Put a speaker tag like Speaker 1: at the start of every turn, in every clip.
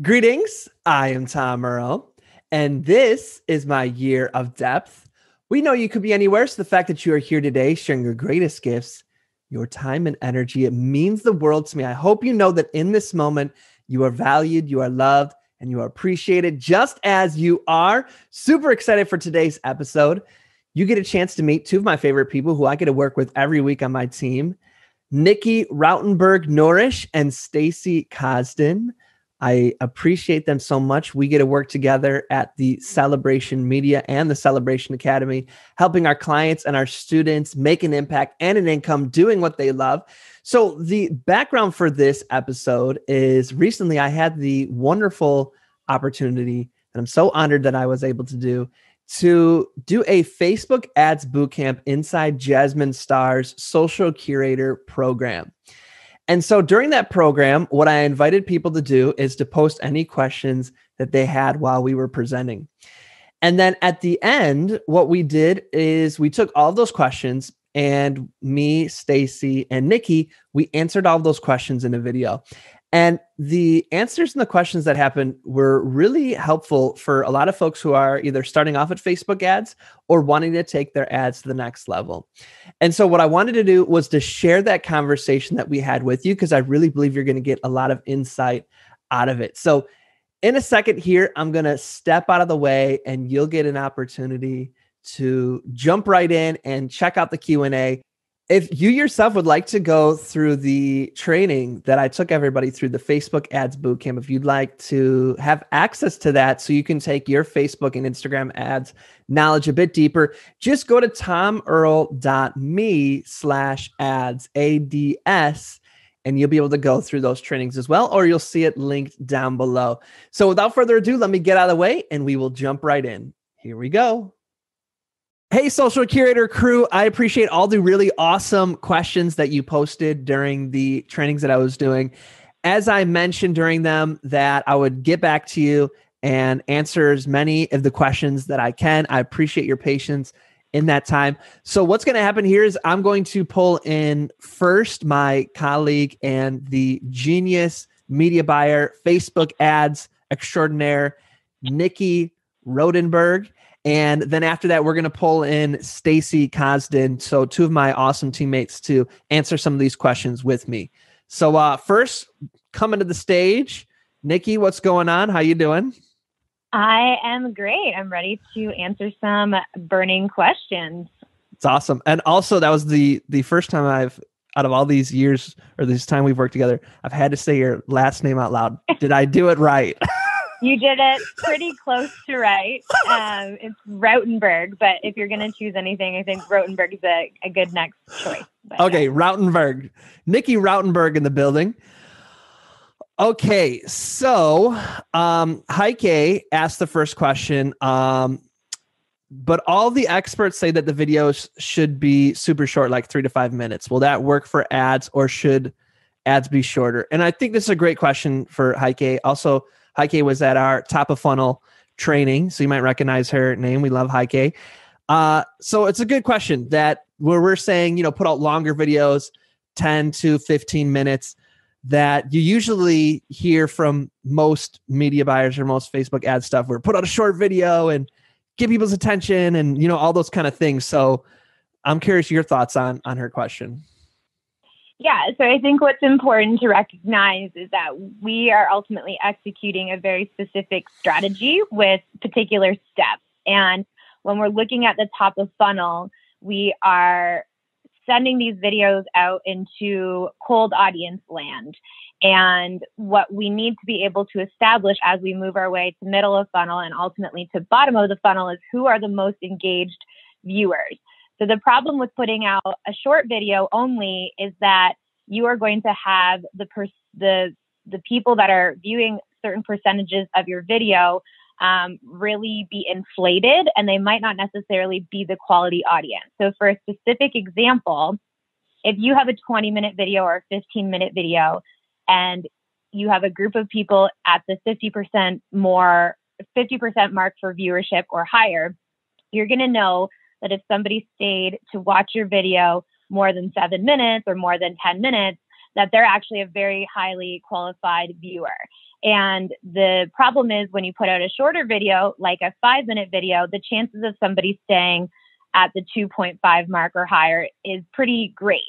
Speaker 1: Greetings, I am Tom Earl, and this is my year of depth. We know you could be anywhere, so the fact that you are here today sharing your greatest gifts, your time and energy, it means the world to me. I hope you know that in this moment, you are valued, you are loved, and you are appreciated just as you are. Super excited for today's episode. You get a chance to meet two of my favorite people who I get to work with every week on my team, Nickey Rautenberg Norrish and Stacy Cosden. I appreciate them so much. We get to work together at the Celebration Media and the Celebration Academy, helping our clients and our students make an impact and an income doing what they love. So the background for this episode is recently I had the wonderful opportunity, and I'm so honored that I was able to do a Facebook ads bootcamp inside Jasmine Star's social curator program. And so during that program, what I invited people to do is to post any questions that they had while we were presenting. And then at the end, what we did is we took all of those questions, and me, Stacy, and Nickey, we answered all of those questions in a video. And the answers and the questions that happened were really helpful for a lot of folks who are either starting off at Facebook ads or wanting to take their ads to the next level. And so what I wanted to do was to share that conversation that we had with you, because I really believe you're going to get a lot of insight out of it. So in a second here, I'm going to step out of the way and you'll get an opportunity to jump right in and check out the Q&A. If you yourself would like to go through the training that I took everybody through, the Facebook Ads Bootcamp, if you'd like to have access to that so you can take your Facebook and Instagram ads knowledge a bit deeper, just go to tomearl.me/ads, ADS, and you'll be able to go through those trainings as well, or you'll see it linked down below. So without further ado, let me get out of the way and we will jump right in. Here we go. Hey, Social Curator crew, I appreciate all the really awesome questions that you posted during the trainings that I was doing. As I mentioned during them, that I would get back to you and answer as many of the questions that I can. I appreciate your patience in that time. So what's going to happen here is I'm going to pull in first my colleague and the genius media buyer, Facebook ads extraordinaire, Nickey Rautenberg. And then after that, we're going to pull in Stacy Cosden, so two of my awesome teammates, to answer some of these questions with me. So first, coming to the stage, Nickey, what's going on? How you doing?
Speaker 2: I am great. I'm ready to answer some burning questions.
Speaker 1: It's awesome. And also, that was the first time out of all these years, or this time we've worked together, I've had to say your last name out loud. Did I do it right?
Speaker 2: You did it pretty close to right. It's Rautenberg, but if you're going to choose anything, I think Rautenberg is a good next choice. But,
Speaker 1: okay, yeah. Rautenberg. Nickey Rautenberg in the building. Okay, so Heike asked the first question, but all the experts say that the videos should be super short, like 3 to 5 minutes. Will that work for ads, or should ads be shorter? And I think this is a great question for Heike. Also, Heike was at our top of funnel training, so you might recognize her name. We love Heike. So it's a good question that where we're saying, put out longer videos, 10 to 15 minutes, that you usually hear from most media buyers or most Facebook ad stuff, where put out a short video and get people's attention and, all those kind of things. So I'm curious your thoughts on her question.
Speaker 2: Yeah, so I think what's important to recognize is that we are ultimately executing a very specific strategy with particular steps. And when we're looking at the top of funnel, we are sending these videos out into cold audience land. And what we need to be able to establish as we move our way to middle of funnel and ultimately to bottom of the funnel is who are the most engaged viewers. So the problem with putting out a short video only is that you are going to have the people that are viewing certain percentages of your video really be inflated, and they might not necessarily be the quality audience. So for a specific example, if you have a 20-minute video or a 15-minute video and you have a group of people at the 50% mark for viewership or higher, you're going to know that if somebody stayed to watch your video more than 7 minutes or more than 10 minutes, that they're actually a very highly qualified viewer. And the problem is when you put out a shorter video, like a 5-minute video, the chances of somebody staying at the 2.5 mark or higher is pretty great,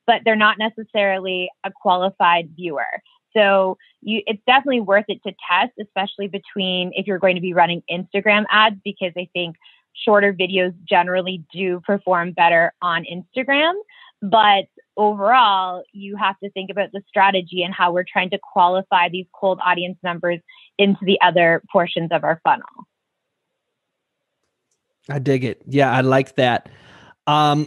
Speaker 2: but they're not necessarily a qualified viewer. So it's definitely worth it to test, especially if you're going to be running Instagram ads, because I think shorter videos generally do perform better on Instagram. But overall, you have to think about the strategy and how we're trying to qualify these cold audience members into the other portions of our funnel.
Speaker 1: I dig it. Yeah, I like that.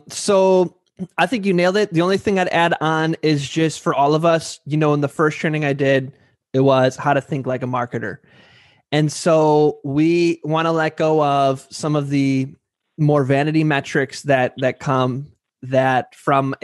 Speaker 1: So I think you nailed it. The only thing I'd add on is just for all of us, in the first training I did, it was how to think like a marketer. And so we want to let go of some of the more vanity metrics that come from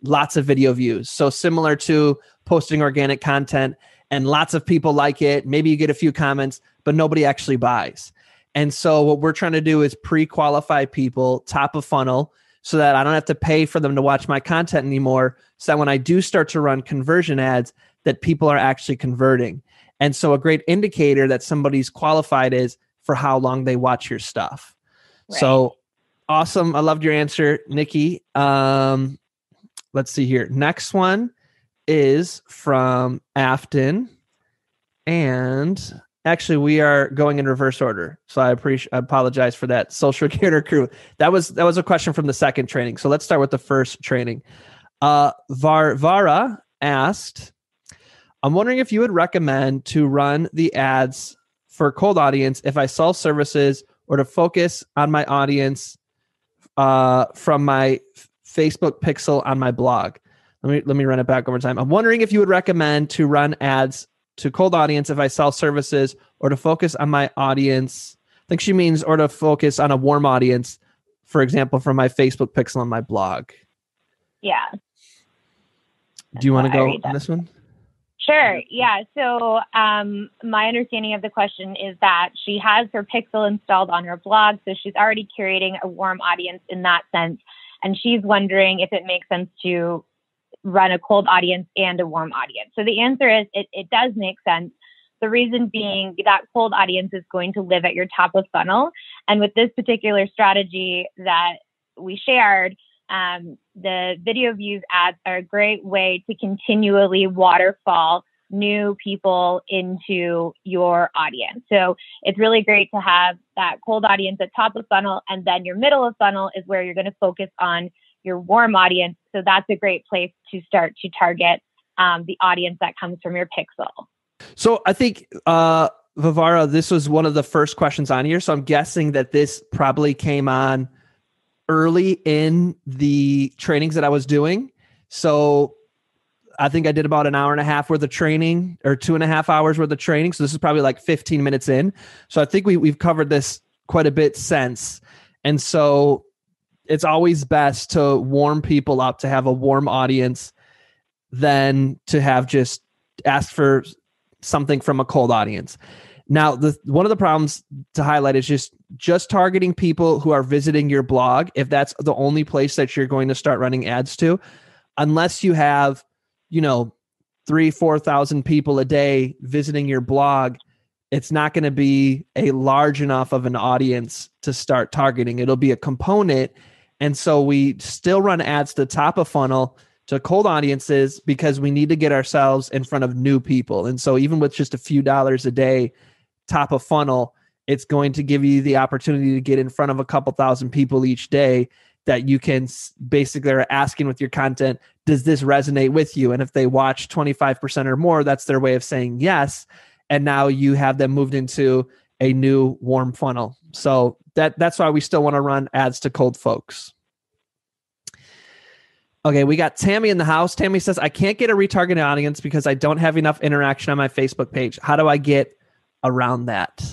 Speaker 1: lots of video views. So similar to posting organic content and lots of people like it, maybe you get a few comments, but nobody actually buys. And so what we're trying to do is pre-qualify people top of funnel so that I don't have to pay for them to watch my content anymore. So that when I do start to run conversion ads, that people are actually converting. And so a great indicator that somebody's qualified is for how long they watch your stuff. Right. So awesome. I loved your answer, Nickey. Let's see here. Next one is from Afton. And actually, we are going in reverse order. So I apologize for that. Social Recruiter Crew. That was a question from the second training. So let's start with the first training. Vara asked, I'm wondering if you would recommend to run the ads for cold audience if I sell services or to focus on my audience from my Facebook pixel on my blog. Let me run it back over time. I'm wondering if you would recommend to run ads to cold audience if I sell services or to focus on my audience. I think she means or to focus on a warm audience, for example, from my Facebook pixel on my blog.
Speaker 2: Yeah.
Speaker 1: Do you want to go on this one?
Speaker 2: Sure. Yeah. So my understanding of the question is that she has her pixel installed on her blog. So she's already curating a warm audience in that sense. And she's wondering if it makes sense to run a cold audience and a warm audience. So the answer is it does make sense. The reason being that cold audience is going to live at your top of funnel. And with this particular strategy that we shared, the video views ads are a great way to continually waterfall new people into your audience. So it's really great to have that cold audience at top of funnel, and then your middle of funnel is where you're going to focus on your warm audience. So that's a great place to start to target the audience that comes from your pixel.
Speaker 1: So I think, Vivara, this was one of the first questions on here. So I'm guessing that this probably came on early in the trainings that I was doing. So I think I did about an hour and a half worth of training or 2.5 hours worth of training. So this is probably like 15 minutes in. So I think we've covered this quite a bit since. And so it's always best to warm people up, to have a warm audience than to have just ask for something from a cold audience. Now, one of the problems to highlight is just targeting people who are visiting your blog. If that's the only place that you're going to start running ads to, unless you have, 3,000-4,000 people a day visiting your blog, it's not going to be a large enough of an audience to start targeting. It'll be a component. And so we still run ads to top of funnel to cold audiences because we need to get ourselves in front of new people. And so even with just a few dollars a day, top of funnel, it's going to give you the opportunity to get in front of a couple thousand people each day that you can basically are asking with your content, does this resonate with you? And if they watch 25% or more, that's their way of saying yes. And now you have them moved into a new warm funnel. So that's why we still want to run ads to cold folks. Okay, we got Tammy in the house. Tammy says, I can't get a retargeted audience because I don't have enough interaction on my Facebook page. How do I get around that?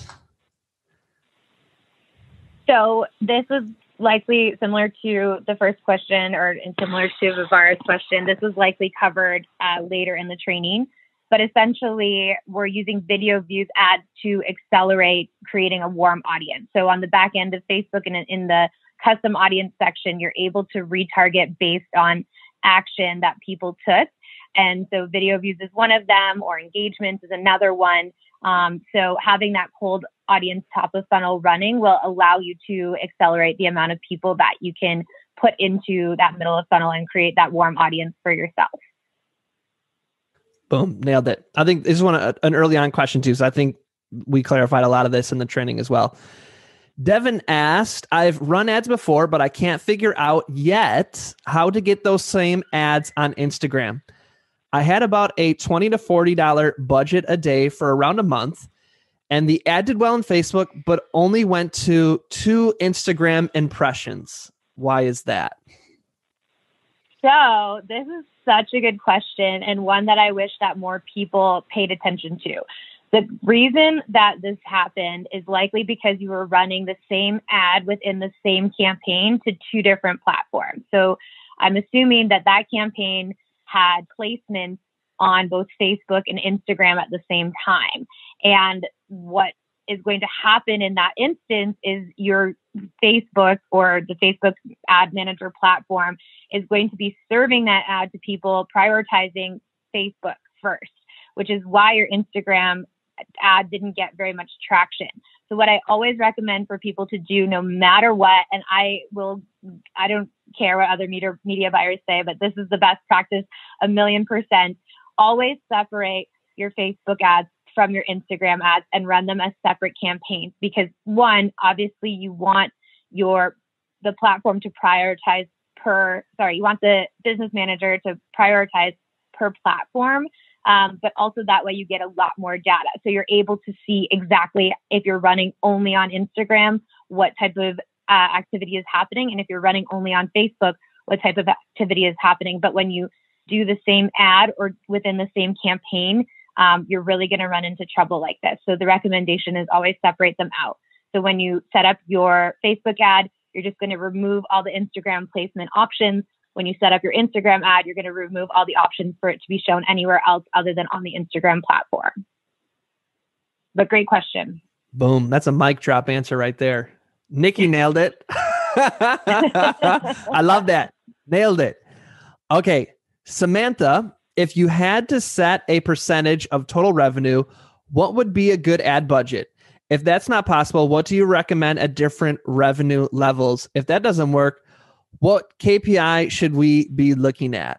Speaker 2: So this is likely similar to the first question or similar to Vivara's question. This was likely covered later in the training. But essentially, we're using video views ads to accelerate creating a warm audience. So on the back end of Facebook and in the custom audience section, you're able to retarget based on action that people took. And so video views is one of them, or engagements is another one. So having that cold audience top of funnel running will allow you to accelerate the amount of people that you can put into that middle of funnel and create that warm audience for yourself.
Speaker 1: Boom, nailed it. I think this is an early on question too. So I think we clarified a lot of this in the training as well. Devin asked, I've run ads before, but I can't figure out yet how to get those same ads on Instagram. I had about a $20 to $40 budget a day for around a month, and the ad did well on Facebook, but only went to 2 Instagram impressions. Why is that?
Speaker 2: So this is such a good question, and one that I wish that more people paid attention to. The reason that this happened is likely because you were running the same ad within the same campaign to 2 different platforms. So I'm assuming that campaign had placements on both Facebook and Instagram at the same time. And what is going to happen in that instance is your Facebook or the Facebook ad manager platform is going to be serving that ad to people prioritizing Facebook first, which is why your Instagram ad didn't get very much traction. So what I always recommend for people to do, no matter what, and I don't care what other media buyers say, but this is the best practice 1,000,000%. Always separate your Facebook ads from your Instagram ads and run them as separate campaigns, because one, obviously you want the platform to prioritize you want the business manager to prioritize per platform. But also that way you get a lot more data. So you're able to see exactly if you're running only on Instagram, what type of activity is happening. And if you're running only on Facebook, what type of activity is happening. But when you do the same ad or within the same campaign, you're really going to run into trouble like this. So the recommendation is always separate them out. So when you set up your Facebook ad, you're just going to remove all the Instagram placement options. When you set up your Instagram ad, you're going to remove all the options for it to be shown anywhere else other than on the Instagram platform. But great question.
Speaker 1: Boom. That's a mic drop answer right there. Nickey nailed it. I love that. Nailed it. Okay. Samantha, if you had to set a percentage of total revenue, what would be a good ad budget? If that's not possible, what do you recommend at different revenue levels? If that doesn't work, what KPI should we be looking at?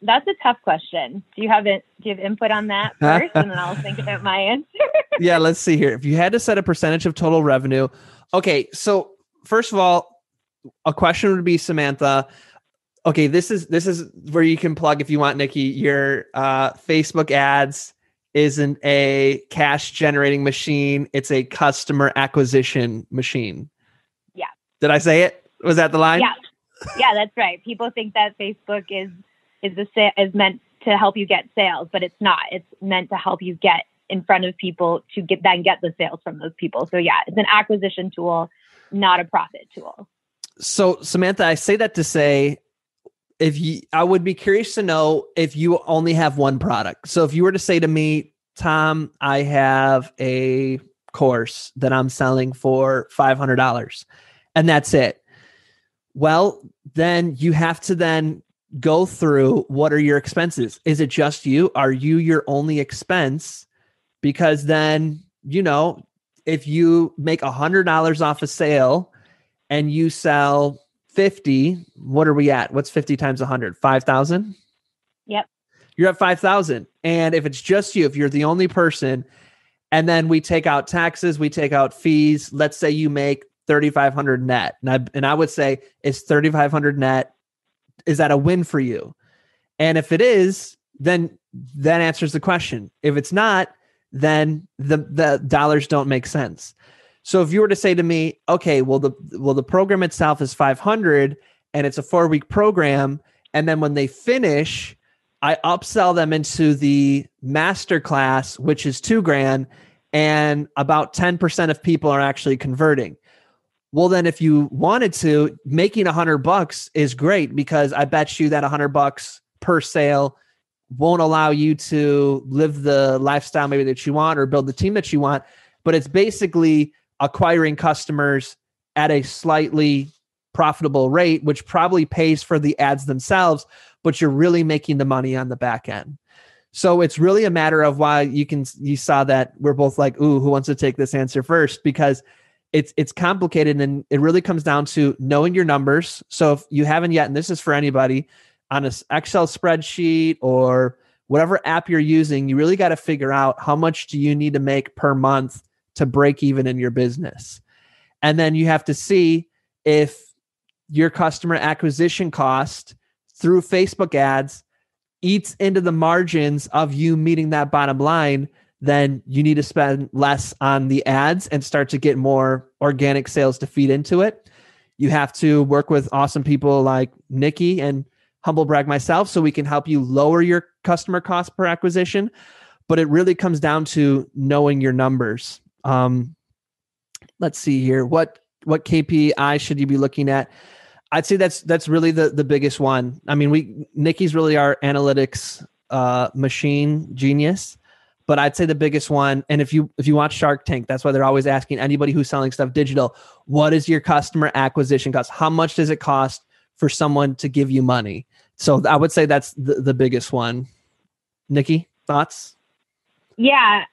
Speaker 2: That's a tough question. Do you have input on that first, and then I'll think about my answer?
Speaker 1: Yeah, let's see here. If you had to set a percentage of total revenue, okay. So first of all, a question would be, Samantha. Okay, this is where you can plug, if you want, Nickey. Your Facebook ads isn't a cash generating machine; it's a customer acquisition machine.
Speaker 2: Yeah.
Speaker 1: Did I say it? Was that the line?
Speaker 2: Yeah, that's right. People think that Facebook is meant to help you get sales, but it's not. It's meant to help you get in front of people to get the sales from those people. So yeah, it's an acquisition tool, not a profit tool.
Speaker 1: So Samantha, I say that to say, I would be curious to know if you only have one product. So if you were to say to me, Tom, I have a course that I'm selling for $500 and that's it. Well, then you have to then go through, what are your expenses? Is it just you? Are you your only expense? Because then, if you make $100 off a sale and you sell 50, what are we at? What's 50 times 100? 5,000?
Speaker 2: Yep.
Speaker 1: You're at 5,000. And if it's just you, if you're the only person, and then we take out taxes, we take out fees, let's say you make 3,500 net. And I would say, is 3,500 net, is that a win for you? And if it is, then that answers the question. If it's not, then the dollars don't make sense. So if you were to say to me, okay, well the program itself is 500 and it's a 4-week program, and then when they finish, I upsell them into the master class, which is $2,000, and about 10% of people are actually converting. Well, then if you wanted to, making $100 is great, because I bet you that $100 per sale won't allow you to live the lifestyle maybe that you want or build the team that you want. But it's basically acquiring customers at a slightly profitable rate, which probably pays for the ads themselves, but you're really making the money on the back end. So it's really a matter of why you saw that we're both like, ooh, who wants to take this answer first? Because it's complicated, and it really comes down to knowing your numbers. So if you haven't yet, and this is for anybody, on an Excel spreadsheet or whatever app you're using, you really got to figure out how much do you need to make per month to break even in your business. And then you have to see if your customer acquisition cost through Facebook ads eats into the margins of you meeting that bottom line. Then you need to spend less on the ads and start to get more organic sales to feed into it. You have to work with awesome people like Nickey and humble brag myself so we can help you lower your customer cost per acquisition. But it really comes down to knowing your numbers. Let's see here. What KPI should you be looking at? I'd say that's really the biggest one. I mean, Nickey's really our analytics machine genius. But I'd say the biggest one, and if you watch Shark Tank, that's why they're always asking anybody who's selling stuff digital, what is your customer acquisition cost? How much does it cost for someone to give you money? So I would say that's the biggest one. Nickey, thoughts?
Speaker 2: Yeah.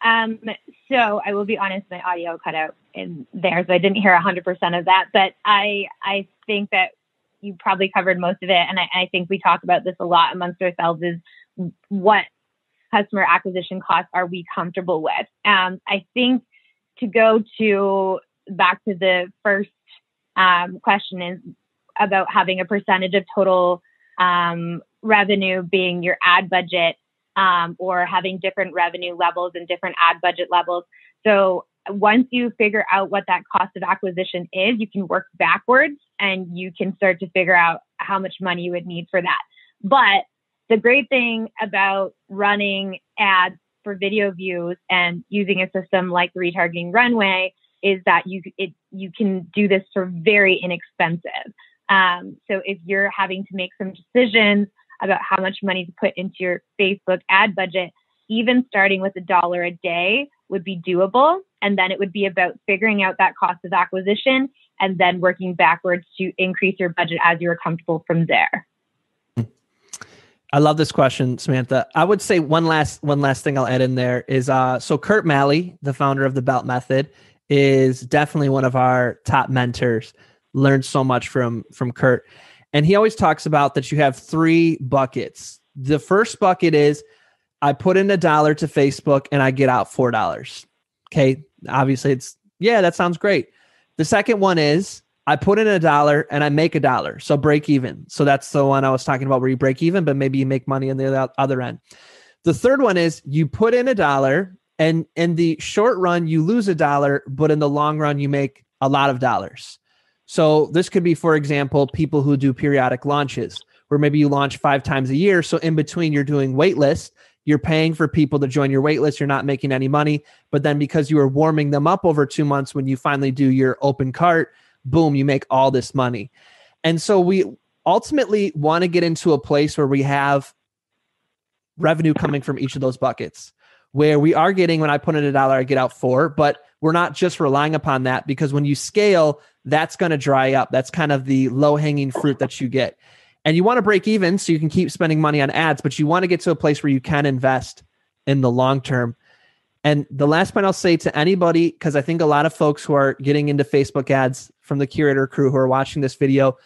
Speaker 2: So I will be honest, my audio cut out in there, so I didn't hear 100% of that. But I think that you probably covered most of it, and I think we talk about this a lot amongst ourselves: is what customer acquisition costs are we comfortable with? I think to go back to the first question is about having a percentage of total revenue being your ad budget, or having different revenue levels and different ad budget levels. So once you figure out what that cost of acquisition is, you can work backwards and you can start to figure out how much money you would need for that. But the great thing about running ads for video views and using a system like the retargeting runway is that you can do this for very inexpensive. So if you're having to make some decisions about how much money to put into your Facebook ad budget, even starting with $1 a day would be doable. And then it would be about figuring out that cost of acquisition and then working backwards to increase your budget as you're comfortable from there.
Speaker 1: I love this question, Samantha. I would say one last thing I'll add in there is so Kurt Malley, the founder of the Belt Method, is definitely one of our top mentors. Learned so much from Kurt. And he always talks about that you have 3 buckets. The first bucket is I put in $1 to Facebook and I get out $4. Okay. Obviously that sounds great. The second one is I put in $1 and I make $1. So break even. So that's the one I was talking about where you break even, but maybe you make money on the other end. The third one is you put in $1 and in the short run, you lose $1, but in the long run, you make a lot of dollars. So this could be, for example, people who do periodic launches where maybe you launch 5 times a year. So in between you're doing wait list, you're paying for people to join your wait list. You're not making any money, but then because you are warming them up over 2 months, when you finally do your open cart, boom, you make all this money. And so we ultimately want to get into a place where we have revenue coming from each of those buckets, where we are getting, when I put in $1, I get out $4, but we're not just relying upon that, because when you scale, that's going to dry up. That's kind of the low-hanging fruit that you get. And you want to break even so you can keep spending money on ads, but you want to get to a place where you can invest in the long term. And the last point I'll say to anybody, because I think a lot of folks who are getting into Facebook ads from the Curator crew who are watching this video,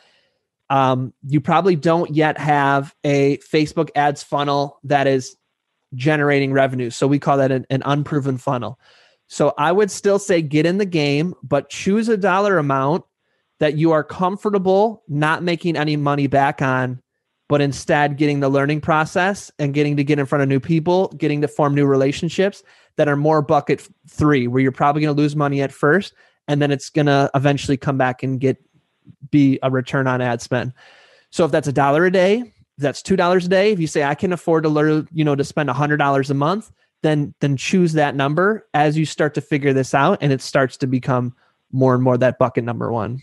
Speaker 1: you probably don't yet have a Facebook ads funnel that is generating revenue. So we call that an unproven funnel. So I would still say get in the game, but choose a dollar amount that you are comfortable not making any money back on, but instead getting the learning process and getting to get in front of new people, getting to form new relationships that are more bucket 3, where you're probably going to lose money at first, and then it's going to eventually come back and be a return on ad spend. So if that's $1 a day, that's $2 a day. If you say I can afford to learn, to spend $100 a month, then choose that number as you start to figure this out, and it starts to become more and more that bucket number 1.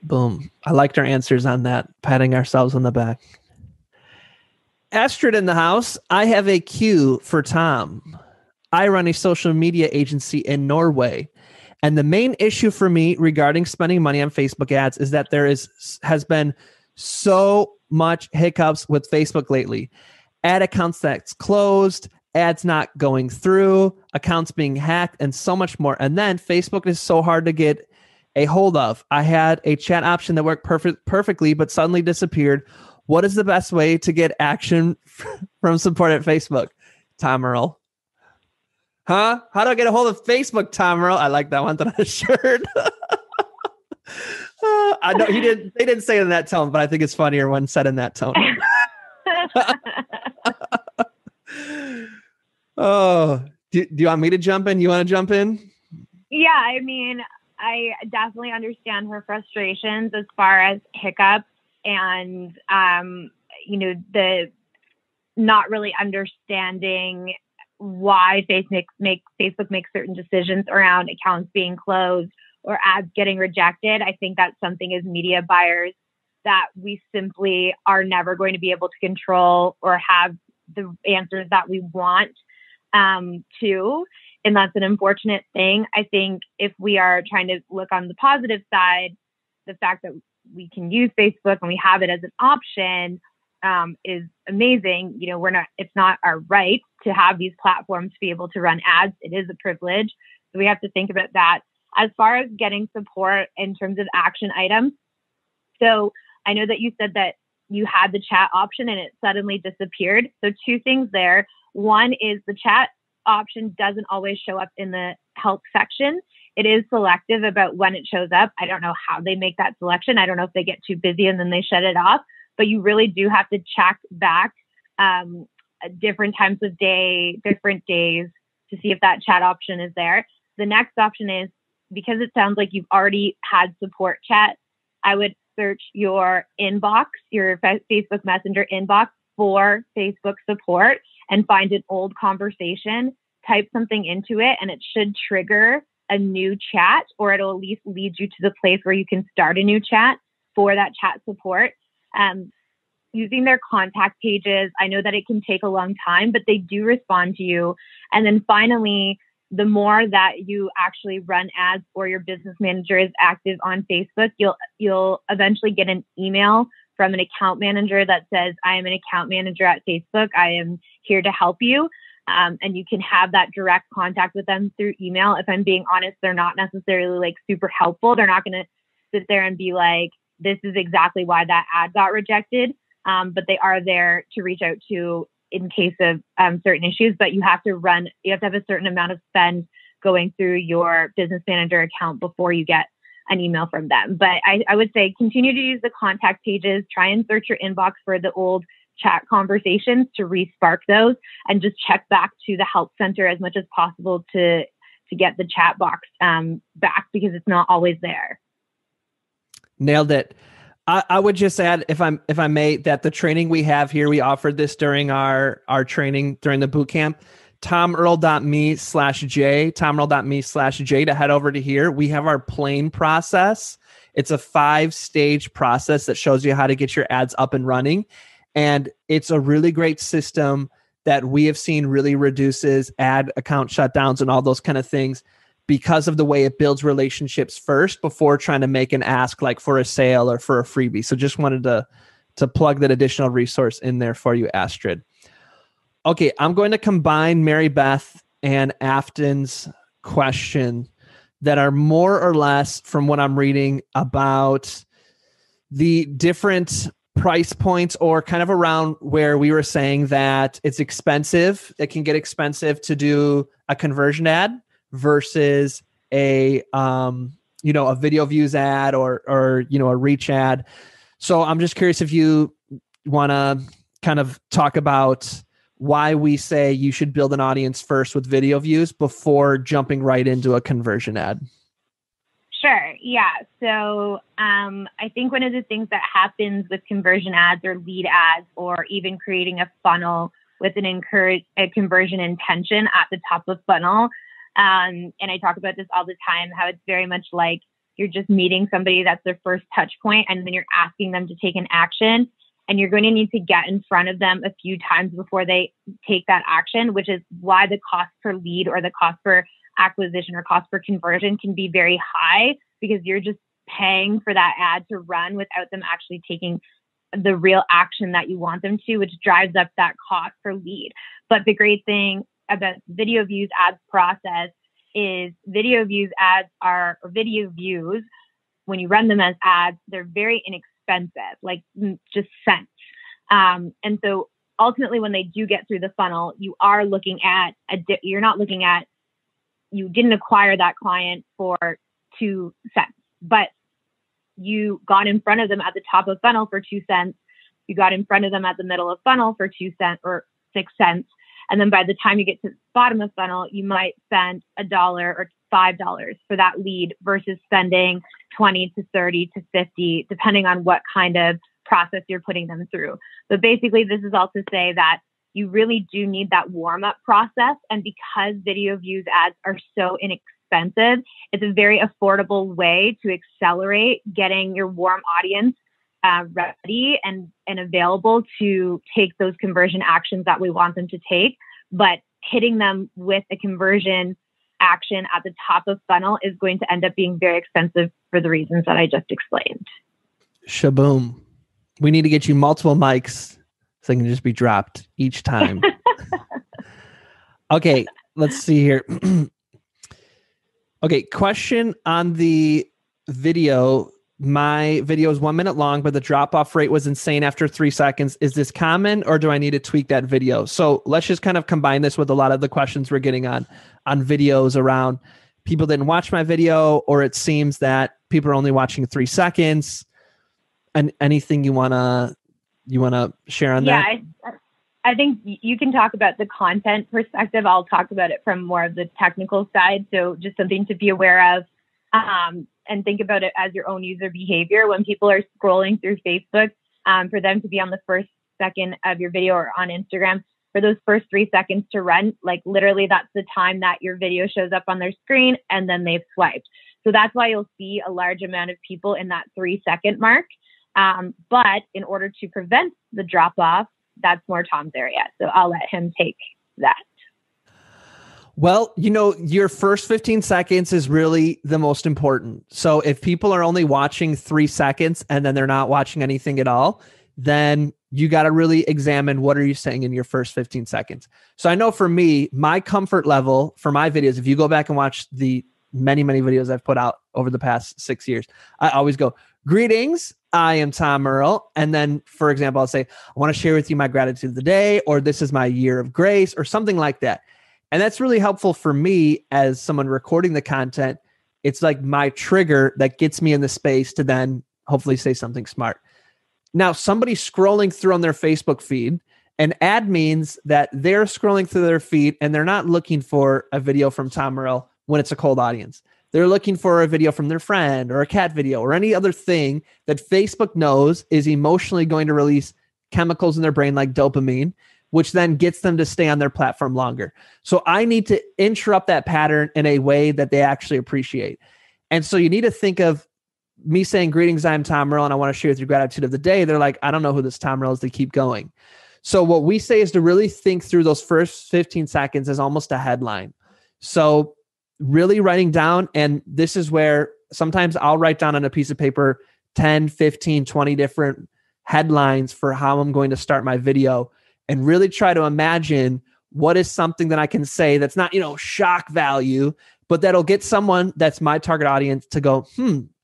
Speaker 1: Boom. I liked our answers on that, patting ourselves on the back. Astrid in the house. I have a cue for Tom. I run a social media agency in Norway, And the main issue for me regarding spending money on Facebook ads is that has been so much hiccups with Facebook lately. Ad accounts that's closed, ads not going through, accounts being hacked, and so much more. And then Facebook is so hard to get a hold of. I had a chat option that worked perfectly, but suddenly disappeared. What is the best way to get action from support at Facebook? Tom Earl. Huh? How do I get a hold of Facebook, Tom Earl? I like that one on a shirt. I know they didn't say it in that tone, but I think it's funnier when said in that tone. Oh, do you want me to jump in? You want to jump in?
Speaker 2: Yeah, I mean, I definitely understand her frustrations as far as hiccups and, the not really understanding why Facebook makes certain decisions around accounts being closed or ads getting rejected. I think that's something as media buyers that we simply are never going to be able to control or have the answers that we want to. And that's an unfortunate thing. I think if we are trying to look on the positive side, the fact that we can use Facebook and we have it as an option is amazing. It's not our right to have these platforms to be able to run ads. It is a privilege. So we have to think about that. As far as getting support in terms of action items. So I know that you said that you had the chat option and it suddenly disappeared. So two things there. One is the chat option doesn't always show up in the help section. It is selective about when it shows up. I don't know how they make that selection. I don't know if they get too busy and then they shut it off, but you really do have to check back different times of day, different days to see if that chat option is there. The next option is, because it sounds like you've already had support chat, I would search your inbox, your Facebook Messenger inbox for Facebook support and find an old conversation, type something into it, and it should trigger a new chat, or it'll at least lead you to the place where you can start a new chat for that chat support. Using their contact pages, I know that it can take a long time, but they do respond to you. And then finally, the more that you actually run ads or your business manager is active on Facebook, you'll eventually get an email from an account manager that says, I am an account manager at Facebook. I am here to help you. And you can have that direct contact with them through email. If I'm being honest, they're not necessarily like super helpful. They're not going to sit there and be like, this is exactly why that ad got rejected. But they are there to reach out to in case of certain issues, but you have to have a certain amount of spend going through your business manager account before you get an email from them. But I would say continue to use the contact pages, try and search your inbox for the old chat conversations to re-spark those, and just check back to the help center as much as possible to get the chat box back, because it's not always there.
Speaker 1: Nailed it. I would just add, if I may, that the training we have here, we offered this during our training during the boot camp. TomEarl.me/J, TomEarl.me/J to head over to here. We have our plane process. It's a 5-stage process that shows you how to get your ads up and running. And it's a really great system that we have seen really reduces ad account shutdowns and all those kind of things, because of the way it builds relationships first before trying to make an ask like for a sale or for a freebie. So just wanted to plug that additional resource in there for you, Astrid. Okay, I'm going to combine Mary Beth and Afton's question that are more or less from what I'm reading about the different price points, or kind of around where we were saying that it's expensive. It can get expensive to do a conversion ad versus a video views ad or a reach ad. So I'm just curious if you want to kind of talk about why we say you should build an audience first with video views before jumping right into a conversion ad.
Speaker 2: Sure. Yeah. So I think one of the things that happens with conversion ads or lead ads, or even creating a funnel with a conversion intention at the top of funnel, and I talk about this all the time, how it's very much like you're just meeting somebody that's their first touch point, and then you're asking them to take an action, and you're going to need to get in front of them a few times before they take that action, which is why the cost per lead or the cost per acquisition or cost per conversion can be very high because you're just paying for that ad to run without them actually taking the real action that you want them to, which drives up that cost per lead. But the great thing about video views ads process is video views, when you run them as ads, they're very inexpensive, like just cents. And so ultimately when they do get through the funnel, you are looking at, you didn't acquire that client for 2 cents, but you got in front of them at the top of funnel for 2 cents. You got in front of them at the middle of funnel for 2 cents or 6 cents. And then by the time you get to the bottom of funnel, you might spend $1 or $5 for that lead versus spending 20 to 30 to 50, depending on what kind of process you're putting them through. But basically, this is all to say that you really do need that warm-up process. And because video views ads are so inexpensive, it's a very affordable way to accelerate getting your warm audience ready and available to take those conversion actions that we want them to take. But hitting them with a conversion action at the top of funnel is going to end up being very expensive for the reasons that I just explained.
Speaker 1: Shaboom. We need to get you multiple mics so they can just be dropped each time. Okay, let's see here. Okay, question on the video. My video is 1 minute long, but the drop-off rate was insane after 3 seconds. Is this common, or do I need to tweak that video? So let's just kind of combine this with a lot of the questions we're getting on videos around people didn't watch my video, or it seems that people are only watching 3 seconds. And anything you wanna share on that?
Speaker 2: Yeah, I think you can talk about the content perspective. I'll talk about it from more of the technical side. So just something to be aware of. And think about it as your own user behavior. When people are scrolling through Facebook, for them to be on the first second of your video, or on Instagram, for those first 3 seconds to run, like literally that's the time that your video shows up on their screen, and then they've swiped. So that's why you'll see a large amount of people in that 3 second mark. But in order to prevent the drop off, that's more Tom's area. So I'll let him take that.
Speaker 1: Well, your first 15 seconds is really the most important. So if people are only watching 3 seconds and then they're not watching anything at all, then you got to really examine what are you saying in your first 15 seconds. So I know for me, my comfort level for my videos, if you go back and watch the many, many videos I've put out over the past 6 years, I always go, greetings, I am Tom Earl. And then, for example, I'll say, I want to share with you my gratitude of the day, or this is my year of grace, or something like that. And that's really helpful for me as someone recording the content. It's like my trigger that gets me in the space to then hopefully say something smart. Now, somebody scrolling through on their Facebook feed, an ad means that they're scrolling through their feed and they're not looking for a video from Tom Earl when it's a cold audience. They're looking for a video from their friend, or a cat video, or any other thing that Facebook knows is emotionally going to release chemicals in their brain like dopamine, which then gets them to stay on their platform longer. So I need to interrupt that pattern in a way that they actually appreciate. And so you need to think of me saying, greetings, I'm Tom Earl, and I want to share with you gratitude of the day. They're like, I don't know who this Tom Earl is. They keep going. So what we say is to really think through those first 15 seconds as almost a headline. So really writing down, and this is where sometimes I'll write down on a piece of paper 10, 15, 20 different headlines for how I'm going to start my video, and really try to imagine what is something that I can say that's not, shock value, but that'll get someone that's my target audience to go,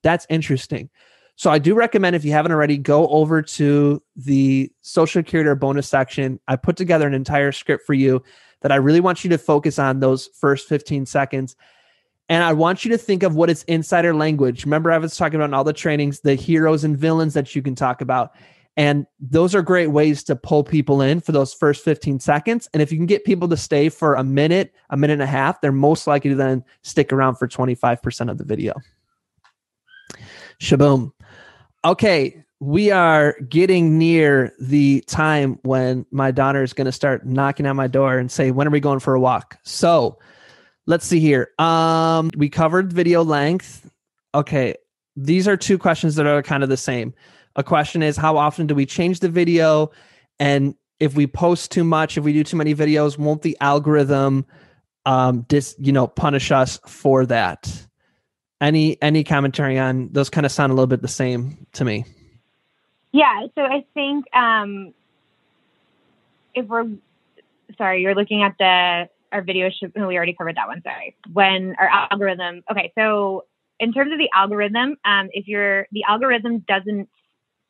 Speaker 1: that's interesting. So I do recommend, if you haven't already, go over to the social curator bonus section. I put together an entire script for you that I really want you to focus on those first 15 seconds. And I want you to think of what is insider language. Remember, I was talking about in all the trainings, the heroes and villains that you can talk about. And those are great ways to pull people in for those first 15 seconds. And if you can get people to stay for a minute and a half, they're most likely to then stick around for 25% of the video. Shaboom. Okay, we are getting near the time when my daughter is going to start knocking on my door and say, when are we going for a walk? So let's see here. We covered video length. Okay, these are 2 questions that are kind of the same. A question is, how often do we change the video? And if we post too much, if we do too many videos, won't the algorithm punish us for that. Any commentary on those? Kind of sound a little bit the same to me.
Speaker 2: Yeah. So I think you're looking at our video. We already covered that one. Sorry. When our algorithm. Okay. So in terms of the algorithm,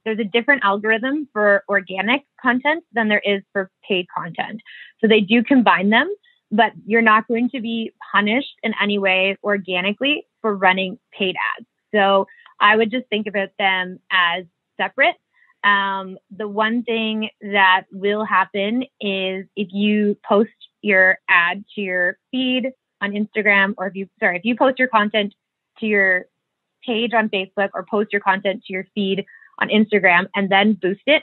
Speaker 2: there's a different algorithm for organic content than there is for paid content. So they do combine them, but you're not going to be punished in any way organically for running paid ads. So I would just think about them as separate. The one thing that will happen is if you post your ad to your feed on Instagram, or if you post your content to your page on Facebook or post your content to your feed on Instagram and then boost it,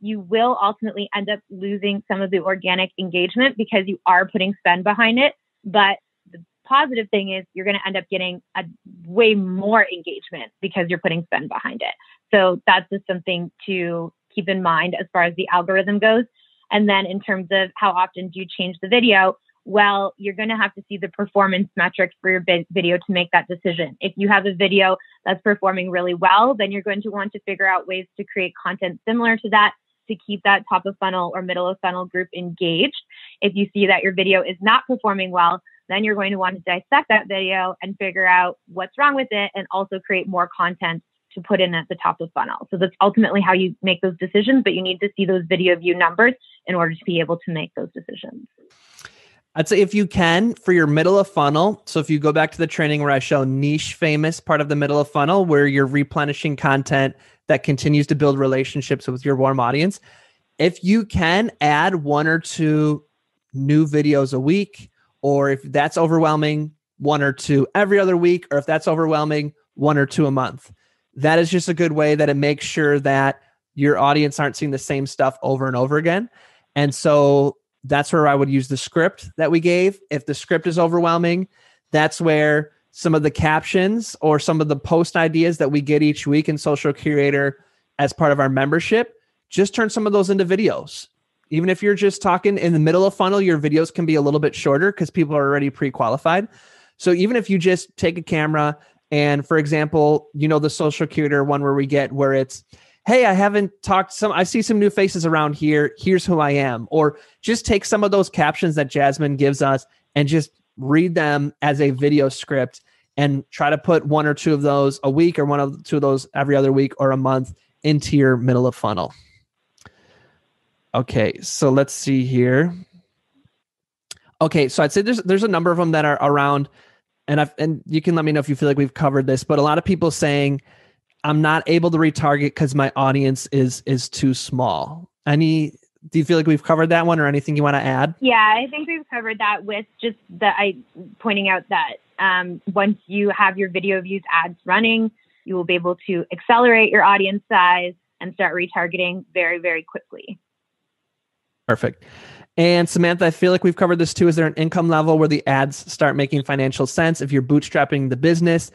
Speaker 2: you will ultimately end up losing some of the organic engagement because you are putting spend behind it. But the positive thing is you're going to end up getting a way more engagement because you're putting spend behind it. So that's just something to keep in mind as far as the algorithm goes. And then in terms of how often do you change the video, well, you're going to have to see the performance metrics for your video to make that decision. If you have a video that's performing really well, then you're going to want to figure out ways to create content similar to that to keep that top of funnel or middle of funnel group engaged. If you see that your video is not performing well, then you're going to want to dissect that video and figure out what's wrong with it and also create more content to put in at the top of funnel. So that's ultimately how you make those decisions, but you need to see those video view numbers in order to be able to make those decisions.
Speaker 1: I'd say if you can, for your middle of funnel, so if you go back to the training where I show niche famous part of the middle of funnel, where you're replenishing content that continues to build relationships with your warm audience, if you can add 1 or 2 new videos a week, or if that's overwhelming, 1 or 2 every other week, or if that's overwhelming, 1 or 2 a month. That is just a good way that it makes sure that your audience aren't seeing the same stuff over and over again. And so that's where I would use the script that we gave. If the script is overwhelming, that's where some of the captions or some of the post ideas that we get each week in Social Curator as part of our membership, just turn some of those into videos. Even if you're just talking in the middle of funnel, your videos can be a little bit shorter because people are already pre-qualified. So even if you just take a camera and, for example, the Social Curator one where it's, hey, I see some new faces around here. Here's who I am. Or just take some of those captions that Jasmine gives us and just read them as a video script and try to put 1 or 2 of those a week or 1 or 2 of those every other week or a month into your middle of funnel. Okay, so let's see here. Okay, so I'd say there's a number of them that are around, and you can let me know if you feel like we've covered this, but a lot of people saying, I'm not able to retarget because my audience is too small. Do you feel like we've covered that one or anything you want to add?
Speaker 2: Yeah, I think we've covered that with just pointing out that once you have your video views ads running, you will be able to accelerate your audience size and start retargeting very, very quickly.
Speaker 1: Perfect. And Samantha, I feel like we've covered this too. Is there an income level where the ads start making financial sense if you're bootstrapping the business?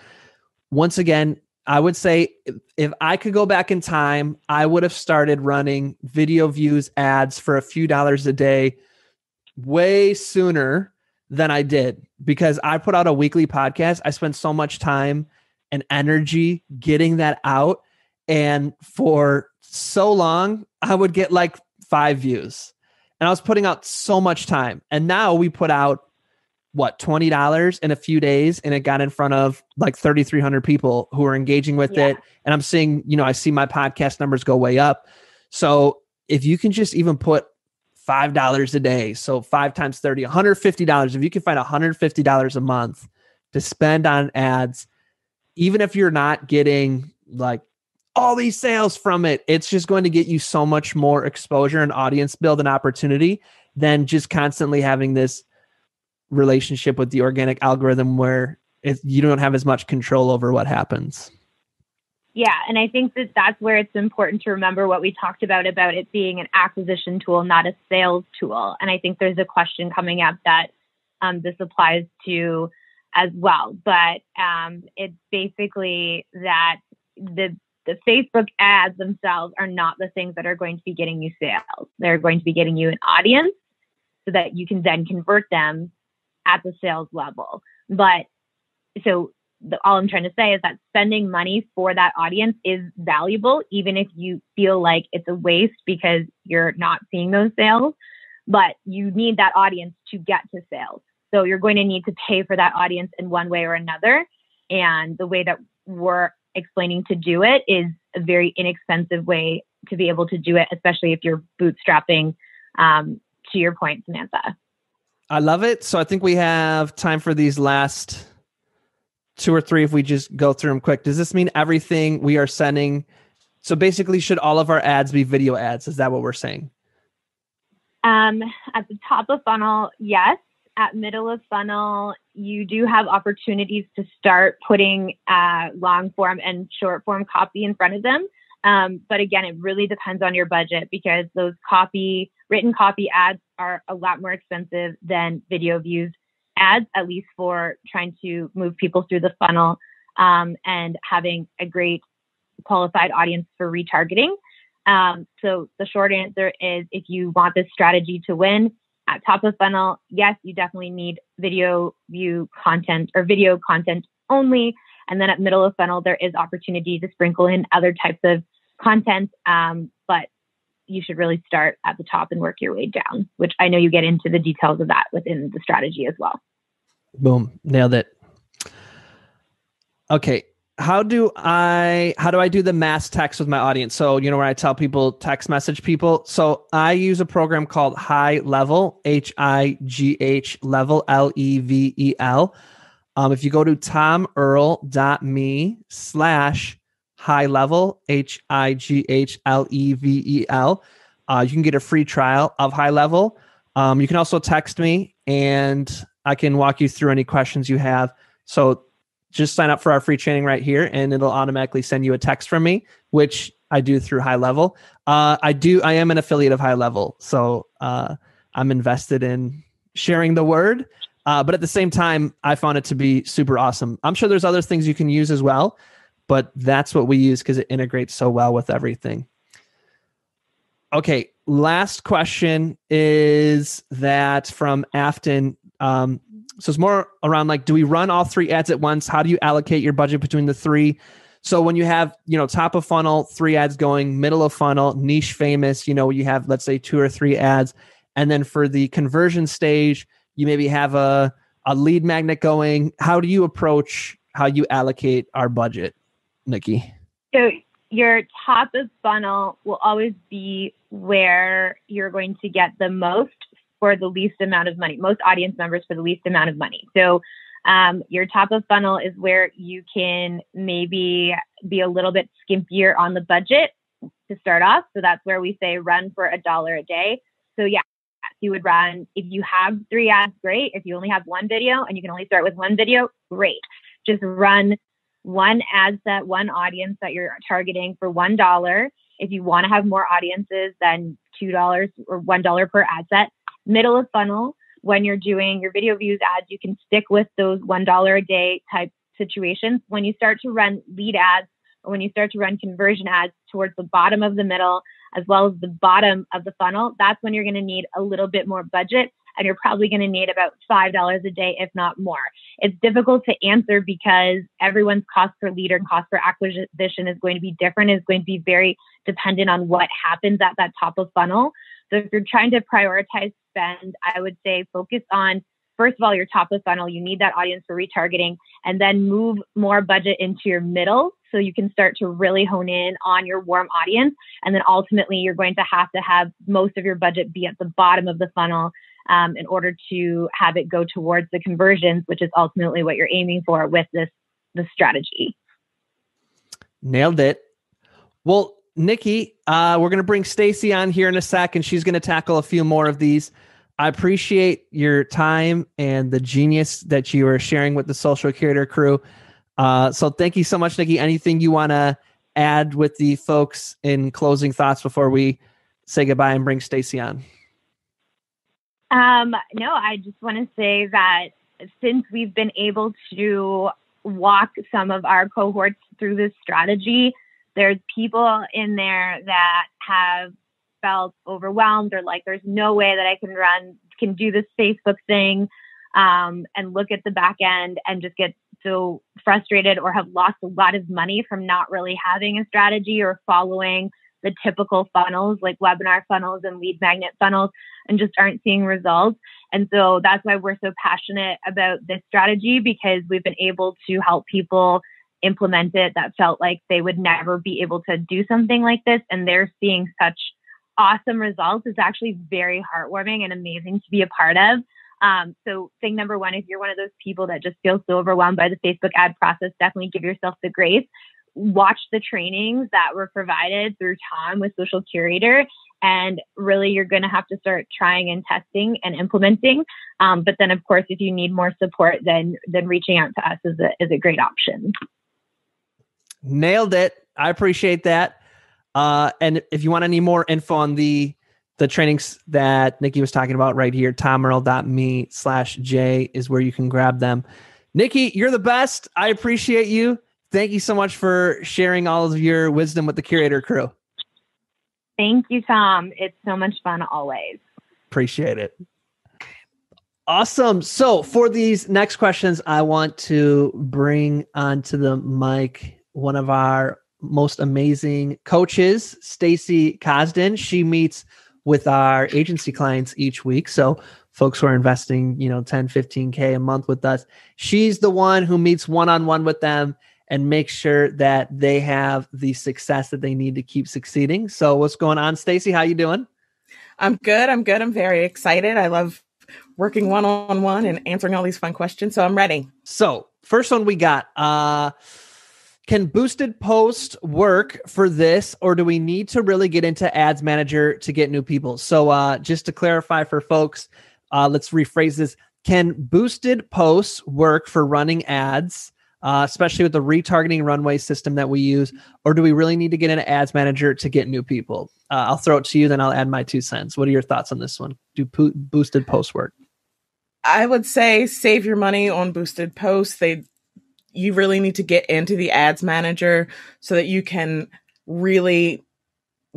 Speaker 1: Once again, I would say if I could go back in time, I would have started running video views ads for a few dollars a day way sooner than I did, because I put out a weekly podcast. I spent so much time and energy getting that out. And for so long, I would get like 5 views. And I was putting out so much time. And now we put out $20 in a few days, and it got in front of like 3,300 people who are engaging with it. And I'm seeing, I see my podcast numbers go way up. So if you can just even put $5 a day, so 5 times 30, $150. If you can find $150 a month to spend on ads, even if you're not getting like all these sales from it, it's just going to get you so much more exposure and audience build and opportunity than just constantly having this relationship with the organic algorithm where you don't have as much control over what happens.
Speaker 2: Yeah. And I think that's where it's important to remember what we talked about it being an acquisition tool, not a sales tool. And I think there's a question coming up that this applies to as well. But it's basically that the Facebook ads themselves are not the things that are going to be getting you sales. They're going to be getting you an audience so that you can then convert them at the sales level. But so all I'm trying to say is that spending money for that audience is valuable, even if you feel like it's a waste because you're not seeing those sales. But you need that audience to get to sales. So you're going to need to pay for that audience in one way or another. And the way that we're explaining to do it is a very inexpensive way to be able to do it, especially if you're bootstrapping, to your point, Samantha.
Speaker 1: I love it. So I think we have time for these last 2 or 3 if we just go through them quick. Does this mean everything we are sending? So basically, should all of our ads be video ads? Is that what we're saying?
Speaker 2: At the top of funnel, yes. At middle of funnel, you do have opportunities to start putting long form and short form copy in front of them. But again, it really depends on your budget because those written copy ads are a lot more expensive than video views ads, at least for trying to move people through the funnel and having a great qualified audience for retargeting. So the short answer is if you want this strategy to win at top of funnel, yes, you definitely need video view content or video content only. And then at middle of funnel, there is opportunity to sprinkle in other types of content. But you should really start at the top and work your way down, which I know you get into the details of that within the strategy as well.
Speaker 1: Boom. Nailed it. Okay. How do I do the mass text with my audience? So, where I tell people, text message people. So I use a program called High Level, HIGH Level, LEVEL. If you go to tomearl.me/high level, HIGHLEVEL, you can get a free trial of High Level. You can also text me and I can walk you through any questions you have. So just sign up for our free training right here and it'll automatically send you a text from me, which I do through High Level. I am an affiliate of High Level. So I'm invested in sharing the word. But at the same time, I found it to be super awesome. I'm sure there's other things you can use as well, but that's what we use because it integrates so well with everything. Okay, last question is that from Afton. So it's more around like, do we run all 3 ads at once? How do you allocate your budget between the 3? So when you have, top of funnel, 3 ads going, middle of funnel, niche famous, you have, let's say 2 or 3 ads. And then for the conversion stage, you maybe have a lead magnet going. How do you approach how you allocate our budget, Nickey?
Speaker 2: So your top of funnel will always be where you're going to get the most for the least amount of money, most audience members for the least amount of money. So your top of funnel is where you can maybe be a little bit skimpier on the budget to start off. So that's where we say run for $1 a day. So yeah, you would run, if you have 3 ads, great. If you only have 1 video and you can only start with 1 video, great. Just run 1 ad set, 1 audience that you're targeting for $1. If you want to have more audiences than $2 or $1 per ad set. Middle of funnel, when you're doing your video views ads, you can stick with those $1 a day type situations. When you start to run lead ads or when you start to run conversion ads towards the bottom of the middle, as well as the bottom of the funnel, that's when you're going to need a little bit more budget. And you're probably going to need about $5 a day, if not more. It's difficult to answer because everyone's cost per lead or cost per acquisition is going to be different. It's going to be very dependent on what happens at that top of funnel. So if you're trying to prioritize spend, I would say focus on, first of all, your top of funnel. You need that audience for retargeting, and then move more budget into your middle so you can start to really hone in on your warm audience. And then ultimately, you're going to have most of your budget be at the bottom of the funnel in order to have it go towards the conversions, which is ultimately what you're aiming for with this strategy.
Speaker 1: Nailed it. Well, Nickey, we're going to bring Stacy on here in a sec, and she's going to tackle a few more of these. I appreciate your time and the genius that you are sharing with the Social Curator crew. So thank you so much, Nickey. Anything you want to add with the folks in closing thoughts before we say goodbye and bring Stacy on?
Speaker 2: No, I just want to say that since we've been able to walk some of our cohorts through this strategy, there's people in there that have felt overwhelmed or like there's no way that I can do this Facebook thing. and look at the back end and just get so frustrated or have lost a lot of money from not really having a strategy or following the typical funnels like webinar funnels and lead magnet funnels and just aren't seeing results. And so that's why we're so passionate about this strategy, because we've been able to help people implement it that felt like they would never be able to do something like this. And they're seeing such awesome results. It's actually very heartwarming and amazing to be a part of. So thing number one, if you're one of those people that just feels so overwhelmed by the Facebook ad process, definitely give yourself the grace. Watch the trainings that were provided through Tom with Social Curator. And really, you're going to have to start trying and testing and implementing. But then, of course, if you need more support, then reaching out to us is a great option.
Speaker 1: Nailed it. I appreciate that. And if you want any more info on the trainings that Nickey was talking about right here, tomearl.me/J is where you can grab them. Nickey, you're the best. I appreciate you. Thank you so much for sharing all of your wisdom with the Curator crew.
Speaker 2: Thank you, Tom. It's so much fun always.
Speaker 1: Appreciate it. Awesome. So for these next questions, I want to bring onto the mic one of our most amazing coaches, Stacy Kosden. She meets with our agency clients each week. So folks who are investing, 10, 15K a month with us, she's the one who meets one-on-one with them and makes sure that they have the success that they need to keep succeeding. So what's going on, Stacy? How you doing? I'm
Speaker 3: good. I'm very excited. I love working one-on-one and answering all these fun questions. So I'm ready.
Speaker 1: So first one we got, can boosted post work for this, or do we need to really get into Ads Manager to get new people? So just to clarify for folks, let's rephrase this. Can boosted posts work for running ads, especially with the retargeting runway system that we use, or do we really need to get into Ads Manager to get new people? I'll throw it to you, then I'll add my 2 cents. What are your thoughts on this one? Do boosted posts work?
Speaker 3: I would say save your money on boosted posts. You really need to get into the Ads Manager so that you can really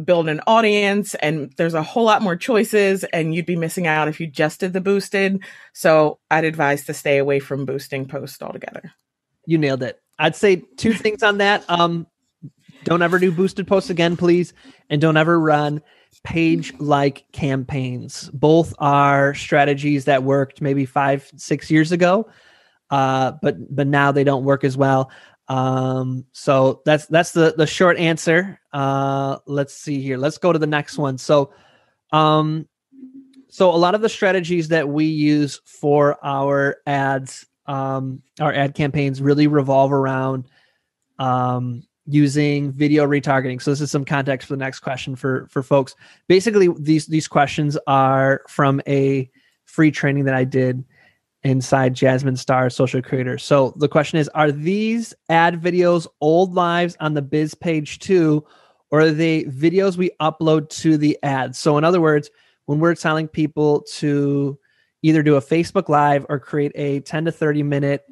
Speaker 3: build an audience, and there's a whole lot more choices, and you'd be missing out if you just did the boosted. So I'd advise to stay away from boosting posts altogether.
Speaker 1: You nailed it. I'd say 2 things on that. Don't ever do boosted posts again, please. And don't ever run page-like campaigns. Both are strategies that worked maybe 5-6 years ago. But now they don't work as well. So that's the short answer. Let's see here. Let's go to the next one. So a lot of the strategies that we use for our ads, our ad campaigns really revolve around, using video retargeting. So this is some context for the next question for folks. Basically, these questions are from a free training that I did inside Jasmine Star Social Creator. So the question is, are these ad videos old lives on the biz page too, or are they videos we upload to the ads? So in other words, when we're telling people to either do a Facebook Live or create a 10 to 30 minute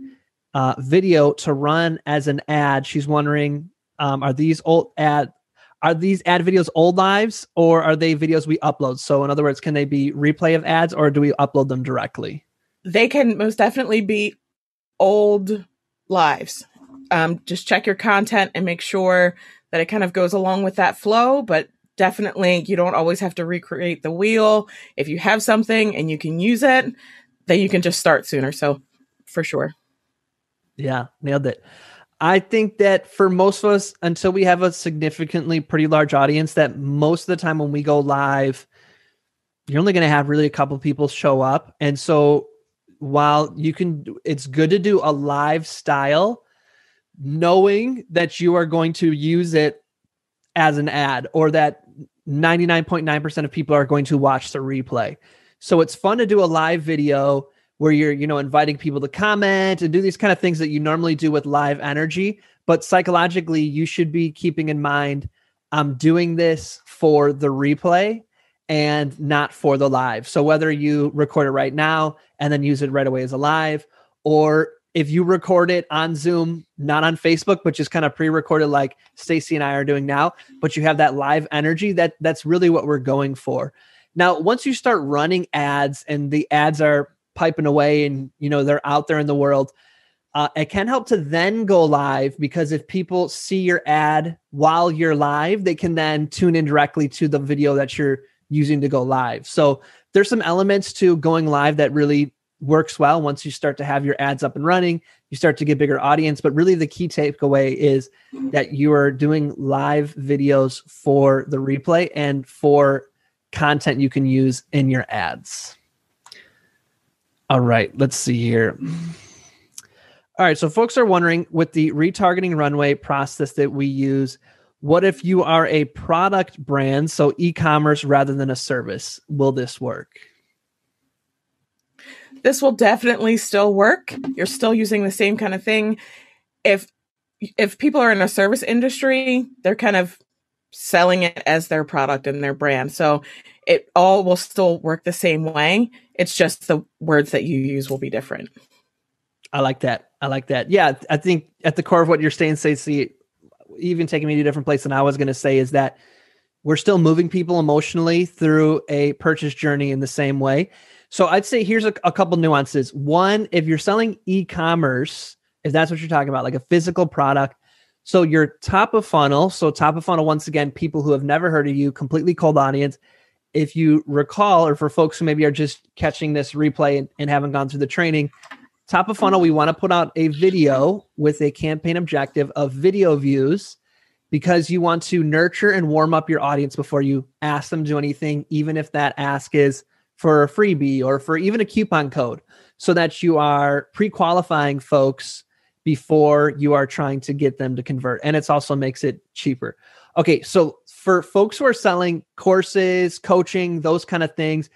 Speaker 1: video to run as an ad, she's wondering, are these ad videos old lives, or are they videos we upload? So in other words, can they be replay of ads, or do we upload them directly?
Speaker 3: They can most definitely be old lives. Just check your content and make sure that it kind of goes along with that flow, but definitely you don't always have to recreate the wheel. If you have something and you can use it, then you can just start sooner. So for sure.
Speaker 1: Yeah, nailed it. I think that for most of us, until we have a significantly pretty large audience, that most of the time when we go live, you're only going to have really a couple people show up. And so while it's good to do a live style, knowing that you are going to use it as an ad, or that 99.9% of people are going to watch the replay. So it's fun to do a live video where you're, inviting people to comment and do these kind of things that you normally do with live energy. But psychologically, you should be keeping in mind, I'm doing this for the replay and not for the live. So whether you record it right now and then use it right away as a live, or if you record it on Zoom, not on Facebook, but just kind of pre-recorded like Stacy and I are doing now, but you have that live energy, that's really what we're going for. Now, once you start running ads and the ads are piping away and, they're out there in the world. It can help to then go live, because if people see your ad while you're live, they can then tune in directly to the video that you're using to go live. So there's some elements to going live that really works well. Once you start to have your ads up and running, you start to get bigger audience. But really the key takeaway is that you are doing live videos for the replay and for content you can use in your ads. All right, let's see here. All right, so folks are wondering, with the retargeting runway process that we use, what if you are a product brand, so e-commerce rather than a service? Will this work?
Speaker 3: This will definitely still work. You're still using the same kind of thing. If people are in a service industry, they're kind of selling it as their product and their brand. So it all will still work the same way. It's just the words that you use will be different.
Speaker 1: I like that. Yeah, I think at the core of what you're saying, Stacey, even taking me to a different place than I was going to say, is that we're still moving people emotionally through a purchase journey in the same way. So I'd say here's a couple nuances. One, if you're selling e-commerce, if that's what you're talking about, like a physical product, so your top of funnel, once again, people who have never heard of you, completely cold audience. If you recall, or for folks who maybe are just catching this replay and haven't gone through the training, top of funnel, we want to put out a video with a campaign objective of video views, because you want to nurture and warm up your audience before you ask them to do anything, even if that ask is for a freebie or for even a coupon code, so that you are pre-qualifying folks before you are trying to get them to convert. And it also makes it cheaper. Okay, so for folks who are selling courses, coaching, those kind of things,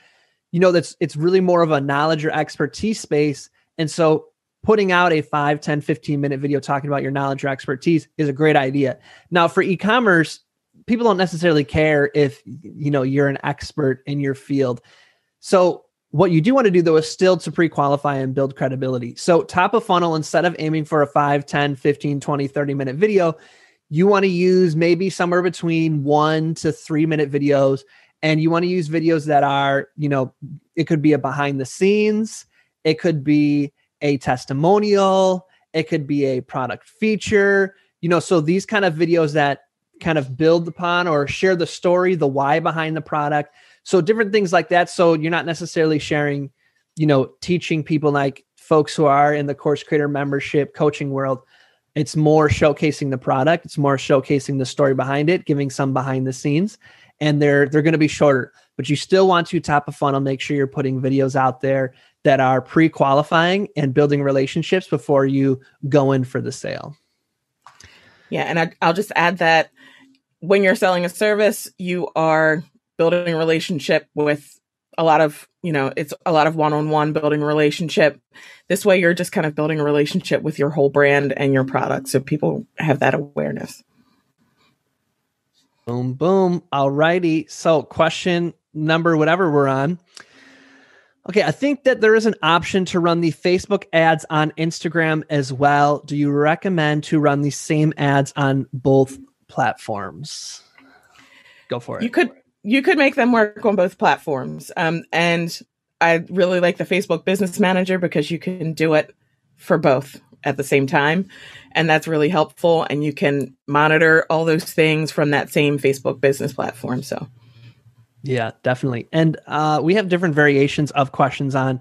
Speaker 1: it's really more of a knowledge or expertise space. And so putting out a 5, 10, 15-minute video talking about your knowledge or expertise is a great idea. Now, for e-commerce, people don't necessarily care if, you're an expert in your field. So what you do want to do, though, is still to pre-qualify and build credibility. So top of funnel, instead of aiming for a 5, 10, 15, 20, 30-minute video, you want to use maybe somewhere between 1 to 3-minute videos. And you want to use videos that are, it could be a behind the scenes, it could be a testimonial, it could be a product feature, so these kind of videos that kind of build upon or share the story, the why behind the product. So different things like that. So you're not necessarily sharing, teaching people like folks who are in the course creator membership coaching world. It's more showcasing the product. It's more showcasing the story behind it, giving some behind the scenes, and they're going to be shorter, but you still want to top of funnel, make sure you're putting videos out there that are pre-qualifying and building relationships before you go in for the sale.
Speaker 3: Yeah. And I'll just add that when you're selling a service, you are building a relationship with a lot of, it's a lot of one-on-one building a relationship. This way you're just kind of building a relationship with your whole brand and your product. So people have that awareness.
Speaker 1: Boom, boom. All righty. So question number, whatever we're on. Okay, I think that there is an option to run the Facebook ads on Instagram as well. Do you recommend to run the same ads on both platforms? Go for it.
Speaker 3: You could make them work on both platforms. And I really like the Facebook Business Manager because you can do it for both at the same time. And that's really helpful. And you can monitor all those things from that same Facebook business platform. So
Speaker 1: yeah, definitely. And we have different variations of questions on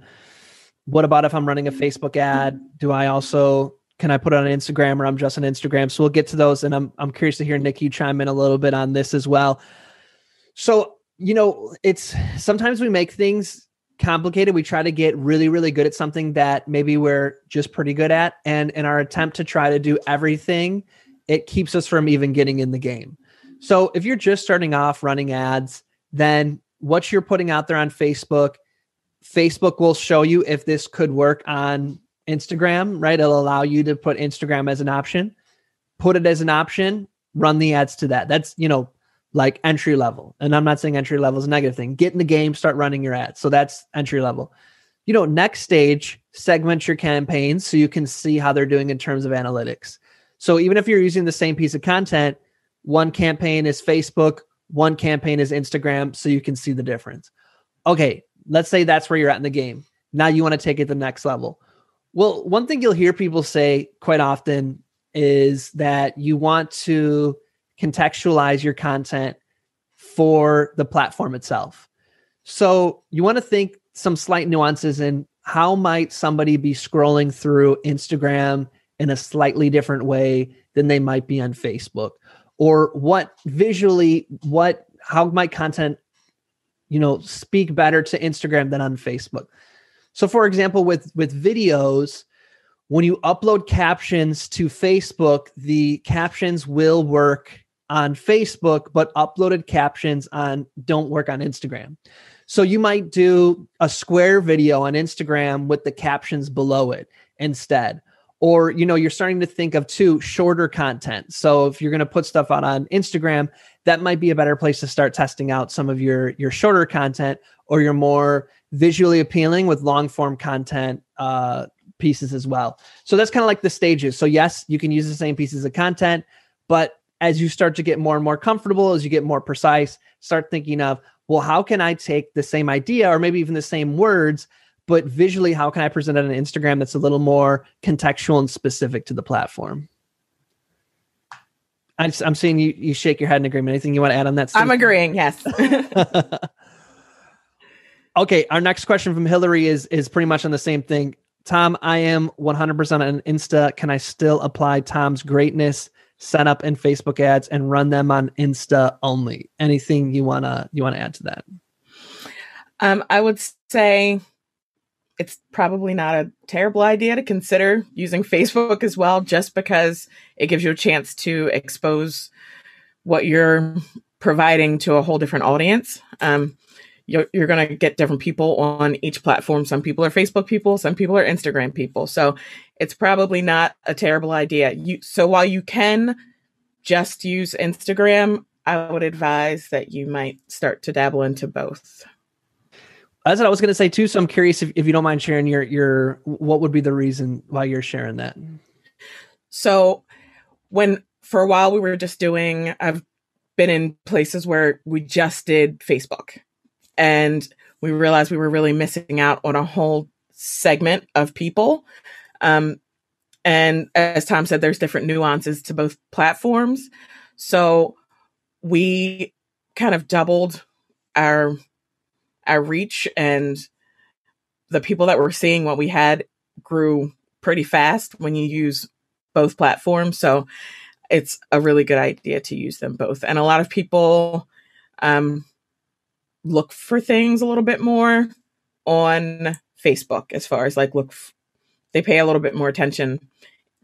Speaker 1: what about if I'm running a Facebook ad? Can I put it on Instagram, or I'm just on Instagram? So we'll get to those. And I'm curious to hear Nickey chime in a little bit on this as well. So, it's sometimes we make things complicated. We try to get really, really good at something that maybe we're just pretty good at. And in our attempt to try to do everything, it keeps us from even getting in the game. So if you're just starting off running ads, then what you're putting out there on Facebook will show you if this could work on Instagram, right? It'll allow you to put Instagram as an option, put it as an option, run the ads to that. That's, like entry level. And I'm not saying entry level is a negative thing. Get in the game, start running your ads. So that's entry level. Next stage, segment your campaigns so you can see how they're doing in terms of analytics. So even if you're using the same piece of content, one campaign is Facebook, one campaign is Instagram, so you can see the difference. Okay, let's say that's where you're at in the game. Now you want to take it to the next level. Well, one thing you'll hear people say quite often is that you want to contextualize your content for the platform itself. So you want to think some slight nuances in how might somebody be scrolling through Instagram in a slightly different way than they might be on Facebook, or how might content, speak better to Instagram than on Facebook. So for example, with videos, when you upload captions to Facebook, the captions will work on Facebook, but uploaded captions don't work on Instagram. So you might do a square video on Instagram with the captions below it instead. Or, you're starting to think of shorter content. So if you're going to put stuff out on Instagram, that might be a better place to start testing out some of your shorter content, or your more visually appealing with long form content pieces as well. So that's kind of like the stages. So yes, you can use the same pieces of content, but as you start to get more and more comfortable, as you get more precise, start thinking of, well, how can I take the same idea or maybe even the same words, but visually, how can I present it on Instagram that's a little more contextual and specific to the platform? I'm seeing you shake your head in agreement. Anything you want to add on that, Steve?
Speaker 3: I'm agreeing, yes.
Speaker 1: Okay, our next question from Hillary is pretty much on the same thing. Tom, I am 100% on Insta. Can I still apply Tom's greatness, set up in Facebook ads, and run them on Insta only? Anything you wanna add to that?
Speaker 3: I would say it's probably not a terrible idea to consider using Facebook as well, just because it gives you a chance to expose what you're providing to a whole different audience. You're going to get different people on each platform. Some people are Facebook people, some people are Instagram people. So it's probably not a terrible idea. So while you can just use Instagram, I would advise that you might start to dabble into both.
Speaker 1: That's what I was going to say too. So I'm curious if you don't mind sharing your what would be the reason why you're sharing that?
Speaker 3: So for a while I've been in places where we just did Facebook, and we realized we were really missing out on a whole segment of people. And as Tom said, there's different nuances to both platforms. So we kind of doubled our reach, and the people that were seeing what we had grew pretty fast when you use both platforms. So it's a really good idea to use them both. And a lot of people look for things a little bit more on Facebook, as far as they pay a little bit more attention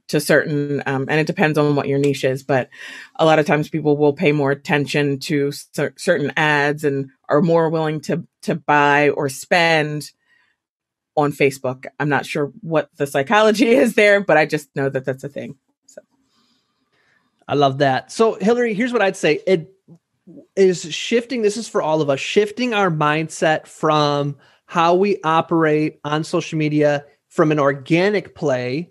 Speaker 3: to certain, and it depends on what your niche is, but a lot of times people will pay more attention to certain ads and are more willing to buy or spend on Facebook. I'm not sure what the psychology is there, but I just know that that's a thing. So
Speaker 1: I love that. So Hillary, here's what I'd say. It is shifting. This is for all of us, shifting our mindset from how we operate on social media from an organic play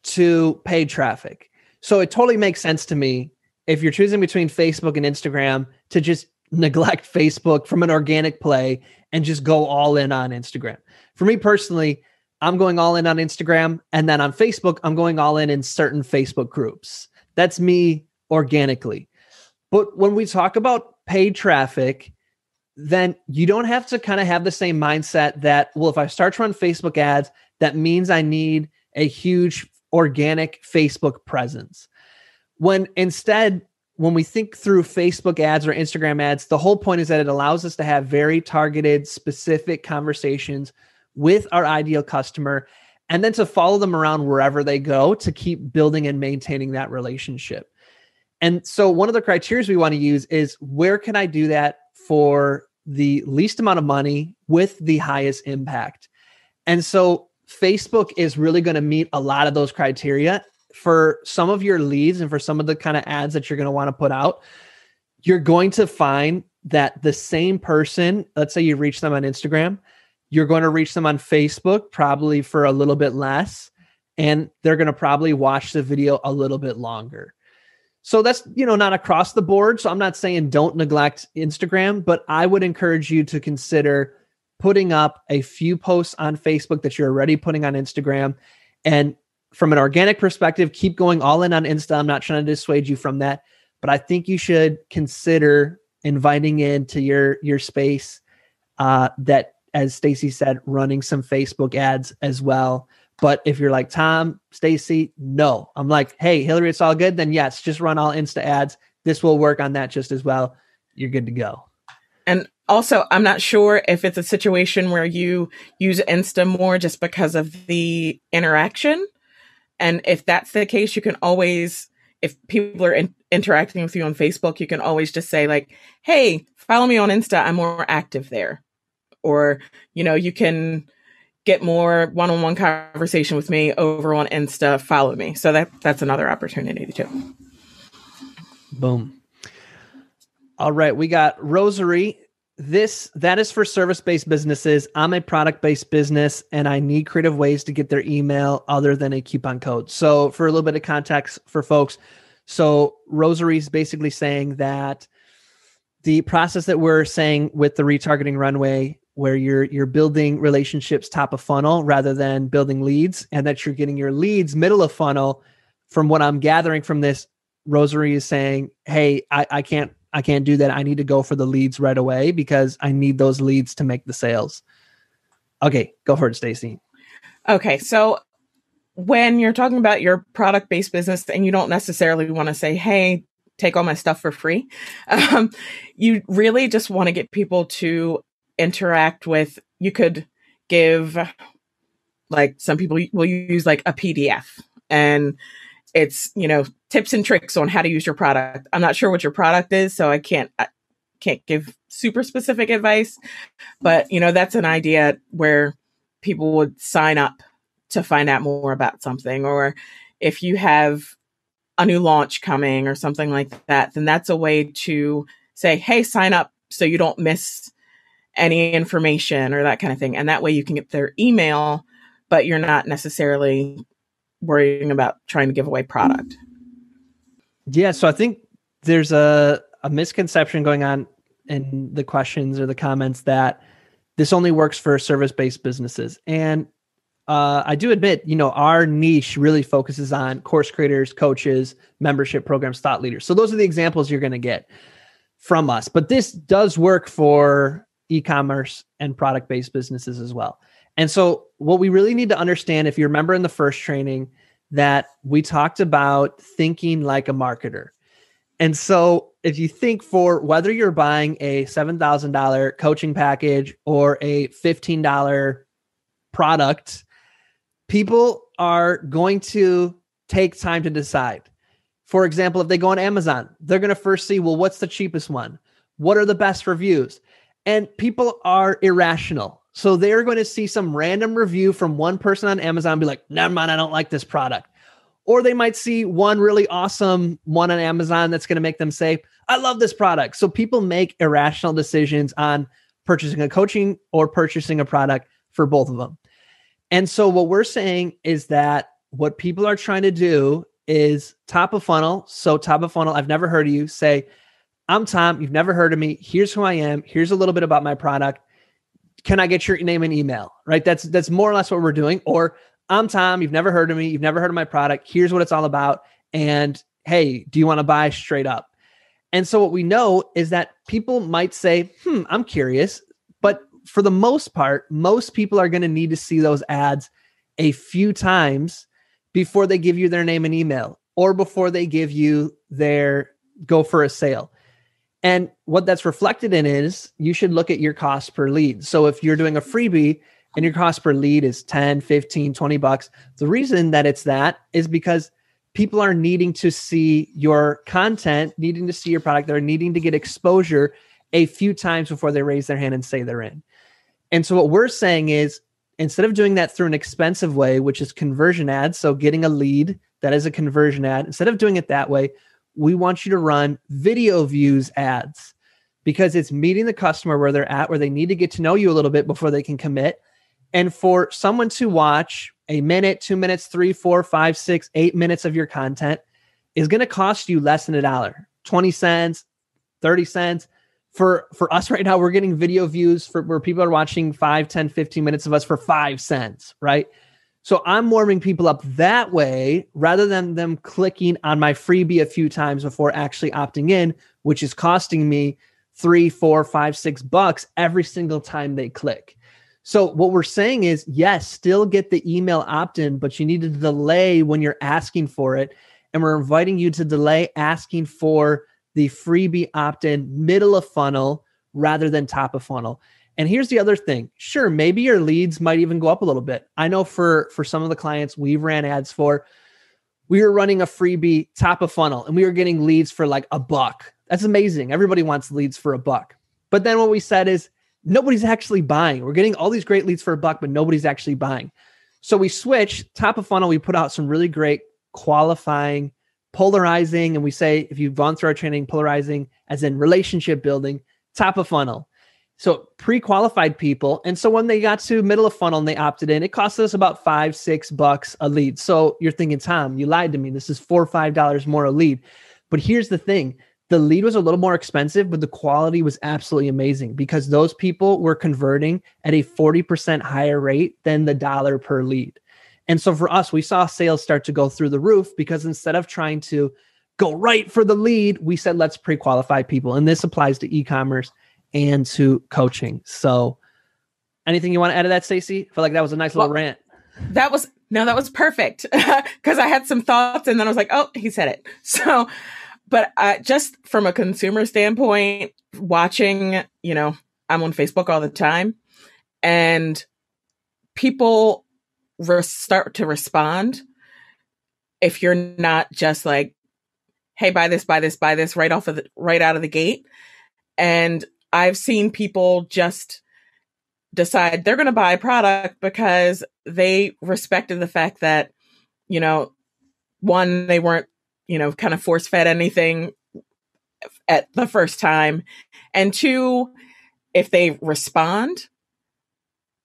Speaker 1: to paid traffic. So it totally makes sense to me, if you're choosing between Facebook and Instagram, to just neglect Facebook from an organic play and just go all in on Instagram. For me personally, I'm going all in on Instagram, and then on Facebook, I'm going all in certain Facebook groups. That's me organically. But when we talk about paid traffic, then you don't have to kind of have the same mindset that, well, if I start to run Facebook ads, that means I need a huge organic Facebook presence. When we think through Facebook ads or Instagram ads, the whole point is that it allows us to have very targeted, specific conversations with our ideal customer, and then to follow them around wherever they go to keep building and maintaining that relationship. And so one of the criteria we want to use is, where can I do that for the least amount of money with the highest impact? And so Facebook is really going to meet a lot of those criteria. For some of your leads and for some of the kind of ads that you're going to want to put out, you're going to find that the same person, let's say you reach them on Instagram, you're going to reach them on Facebook probably for a little bit less, and they're going to probably watch the video a little bit longer. So that's, not across the board. So I'm not saying don't neglect Instagram, but I would encourage you to consider putting up a few posts on Facebook that you're already putting on Instagram. And from an organic perspective, keep going all in on Insta. I'm not trying to dissuade you from that, but I think you should consider inviting into your space that, as Stacy said, running some Facebook ads as well. But if you're like Tom, Stacy, no, I'm like, hey, Hillary, it's all good. Then yes, just run all Insta ads. This will work on that just as well. You're good to go.
Speaker 3: And also, I'm not sure if it's a situation where you use Insta more just because of the interaction. And if that's the case, you can always, if people are interacting with you on Facebook, you can always just say like, hey, follow me on Insta. I'm more active there. Or, you can get more one-on-one conversation with me over on Insta. Follow me. So that's another opportunity too.
Speaker 1: Boom. All right. We got Rosary. That is for service-based businesses. I'm a product-based business and I need creative ways to get their email other than a coupon code. So for a little bit of context for folks, so Rosary is basically saying that the process that we're saying with the retargeting runway, where you're building relationships top of funnel rather than building leads, and that you're getting your leads middle of funnel. From what I'm gathering from this, Rosary is saying, hey, I can't do that. I need to go for the leads right away because I need those leads to make the sales. Okay, go for it, Stacy.
Speaker 3: Okay, so when you're talking about your product-based business and you don't necessarily want to say, hey, take all my stuff for free, you really just want to get people to interact with, you could give, like some people will use like a PDF and it's, tips and tricks on how to use your product. I'm not sure what your product is, so I can't give super specific advice, but that's an idea where people would sign up to find out more about something. Or if you have a new launch coming or something like that, then that's a way to say, hey, sign up so you don't miss any information or that kind of thing. And that way you can get their email, but you're not necessarily worrying about trying to give away product.
Speaker 1: Yeah. So I think there's a misconception going on in the questions or the comments that this only works for service-based businesses. And I do admit, our niche really focuses on course creators, coaches, membership programs, thought leaders. So those are the examples you're going to get from us. But this does work for e-commerce and product-based businesses as well. And so what we really need to understand, if you remember in the first training, that we talked about thinking like a marketer. And so if you think, for whether you're buying a $7,000 coaching package or a $15 product, people are going to take time to decide. For example, if they go on Amazon, they're going to first see, well, what's the cheapest one? What are the best reviews? And people are irrational. So they're going to see some random review from one person on Amazon and be like, never mind, I don't like this product. Or they might see one really awesome one on Amazon that's going to make them say, I love this product. So people make irrational decisions on purchasing a coaching or purchasing a product for both of them. And so what we're saying is that what people are trying to do is top of funnel. So top of funnel, I've never heard of you. Say, I'm Tom, you've never heard of me. Here's who I am. Here's a little bit about my product. Can I get your name and email? Right? That's more or less what we're doing. Or I'm Tom, you've never heard of me. You've never heard of my product. Here's what it's all about. And hey, do you want to buy straight up? And so what we know is that people might say, I'm curious. But for the most part, most people are going to need to see those ads a few times before they give you their name and email, or before they give you their go for a sale. And what that's reflected in is you should look at your cost per lead. So if you're doing a freebie and your cost per lead is 10, 15, 20 bucks, the reason that it's that is because people are needing to see your content, needing to see your product. They're needing to get exposure a few times before they raise their hand and say they're in. And so what we're saying is, instead of doing that through an expensive way, which is conversion ads, so getting a lead that is a conversion ad, instead of doing it that way, we want you to run video views ads, because it's meeting the customer where they're at, where they need to get to know you a little bit before they can commit. And for someone to watch a minute, 2 minutes, 3, 4, 5, 6, 8 minutes of your content is going to cost you less than $1, 20 cents, 30 cents, For us right now, we're getting video views for where people are watching 5, 10, 15 minutes of us for 5 cents, right? So I'm warming people up that way rather than them clicking on my freebie a few times before actually opting in, which is costing me $3, $4, $5, $6 every single time they click. So what we're saying is, yes, still get the email opt-in, but you need to delay when you're asking for it. And we're inviting you to delay asking for the freebie opt-in middle of funnel rather than top of funnel. And here's the other thing. Sure, maybe your leads might even go up a little bit. I know for some of the clients we ran ads for, we were running a freebie top of funnel and we were getting leads for like $1. That's amazing. Everybody wants leads for $1. But then what we said is nobody's actually buying. We're getting all these great leads for $1, but nobody's actually buying. So we switched top of funnel. We put out some really great qualifying, polarizing, and we say, if you've gone through our training, polarizing as in relationship building, top of funnel. So pre-qualified people. And so when they got to middle of funnel and they opted in, it cost us about $5, $6 a lead. So you're thinking, Tom, you lied to me. This is $4 or $5 more a lead. But here's the thing. The lead was a little more expensive, but the quality was absolutely amazing because those people were converting at a 40% higher rate than the dollar per lead. And so for us, we saw sales start to go through the roof because instead of trying to go right for the lead, we said, let's pre-qualify people. And this applies to e-commerce and to coaching. So anything you want to add to that, Stacey? I feel like that was a nice little rant.
Speaker 3: That was perfect because I had some thoughts and then I was like, oh, he said it. So, but just from a consumer standpoint, watching, I'm on Facebook all the time and people start to respond. If you're not just like, hey, buy this right out of the gate. And I've seen people just decide they're going to buy a product because they respected the fact that, one, they weren't, kind of force fed anything at the first time. And two, if they respond,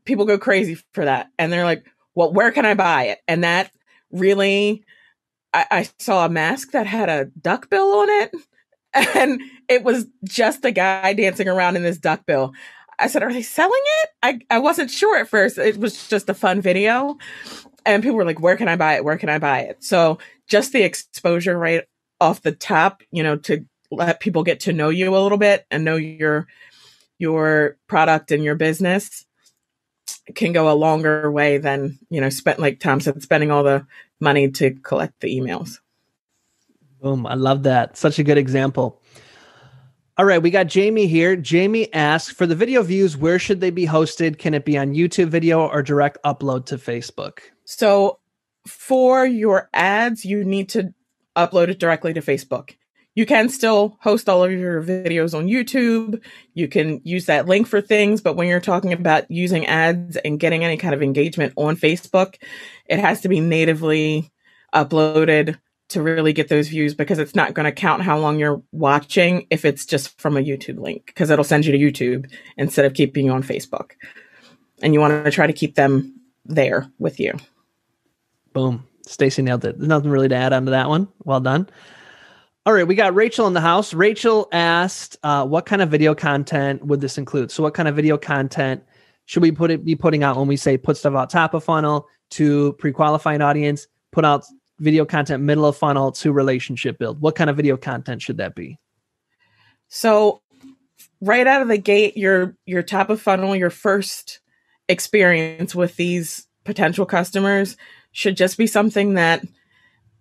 Speaker 3: people go crazy for that. And they're like, well, where can I buy it? And that really, I saw a mask that had a duck bill on it. And it was just a guy dancing around in this duck bill. I said, are they selling it? I wasn't sure at first. It was just a fun video. And people were like, where can I buy it? Where can I buy it? So just the exposure right off the top, to let people get to know you a little bit and know your product and your business can go a longer way than, like Tom said, spending all the money to collect the emails.
Speaker 1: Boom. I love that. Such a good example. All right. We got Jamie here. Jamie asks, for the video views, where should they be hosted? Can it be on YouTube video or direct upload to Facebook?
Speaker 3: So for your ads, you need to upload it directly to Facebook. You can still host all of your videos on YouTube. You can use that link for things. But when you're talking about using ads and getting any kind of engagement on Facebook, it has to be natively uploaded to really get those views because it's not going to count how long you're watching if it's just from a YouTube link because it'll send you to YouTube instead of keeping you on Facebook. And you want to try to keep them there with you.
Speaker 1: Boom. Stacey nailed it. There's nothing really to add on to that one. Well done. All right. We got Rachel in the house. Rachel asked, what kind of video content would this include? So what kind of video content should we be putting out when we say put stuff out top of funnel to pre-qualifying audience, put out video content middle of funnel to relationship build? What kind of video content should that be?
Speaker 3: So right out of the gate, your top of funnel, your first experience with these potential customers should just be something that,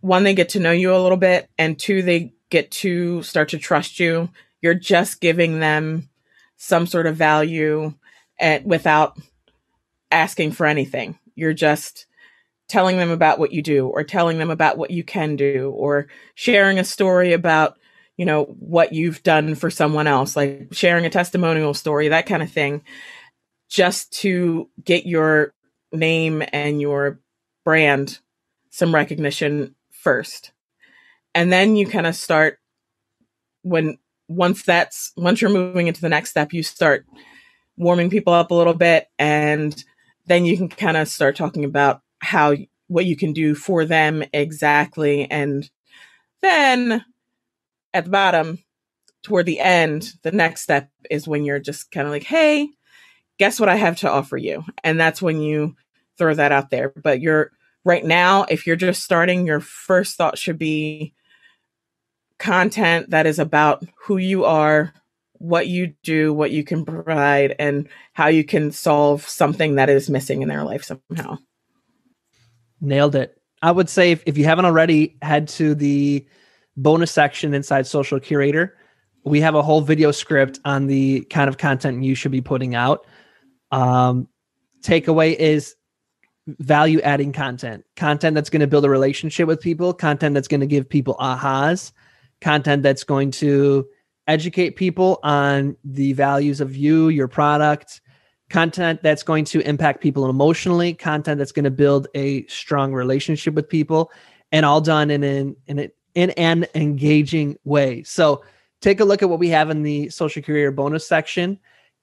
Speaker 3: one, they get to know you a little bit, and two, they get to start to trust you. You're just giving them some sort of value without asking for anything. You're just telling them about what you do or telling them about what you can do or sharing a story about, what you've done for someone else, like sharing a testimonial story, that kind of thing, just to get your name and your brand some recognition first. And then you kind of start once you're moving into the next step, you start warming people up a little bit. And then you can kind of start talking about what you can do for them exactly. And then at the bottom, toward the end, the next step is when you're just kind of like, hey, guess what I have to offer you? And that's when you throw that out there. But right now, if you're just starting, your first thought should be content that is about who you are, what you do, what you can provide, and how you can solve something that is missing in their life somehow.
Speaker 1: Nailed it. I would say if you haven't already, head to the bonus section inside Social Curator. We have a whole video script on the kind of content you should be putting out. Takeaway is value adding content that's going to build a relationship with people, content that's going to give people ahas, content that's going to educate people on the values of you, your product, content that's going to impact people emotionally, content that's going to build a strong relationship with people, and all done in an engaging way. So take a look at what we have in the Social Curator bonus section.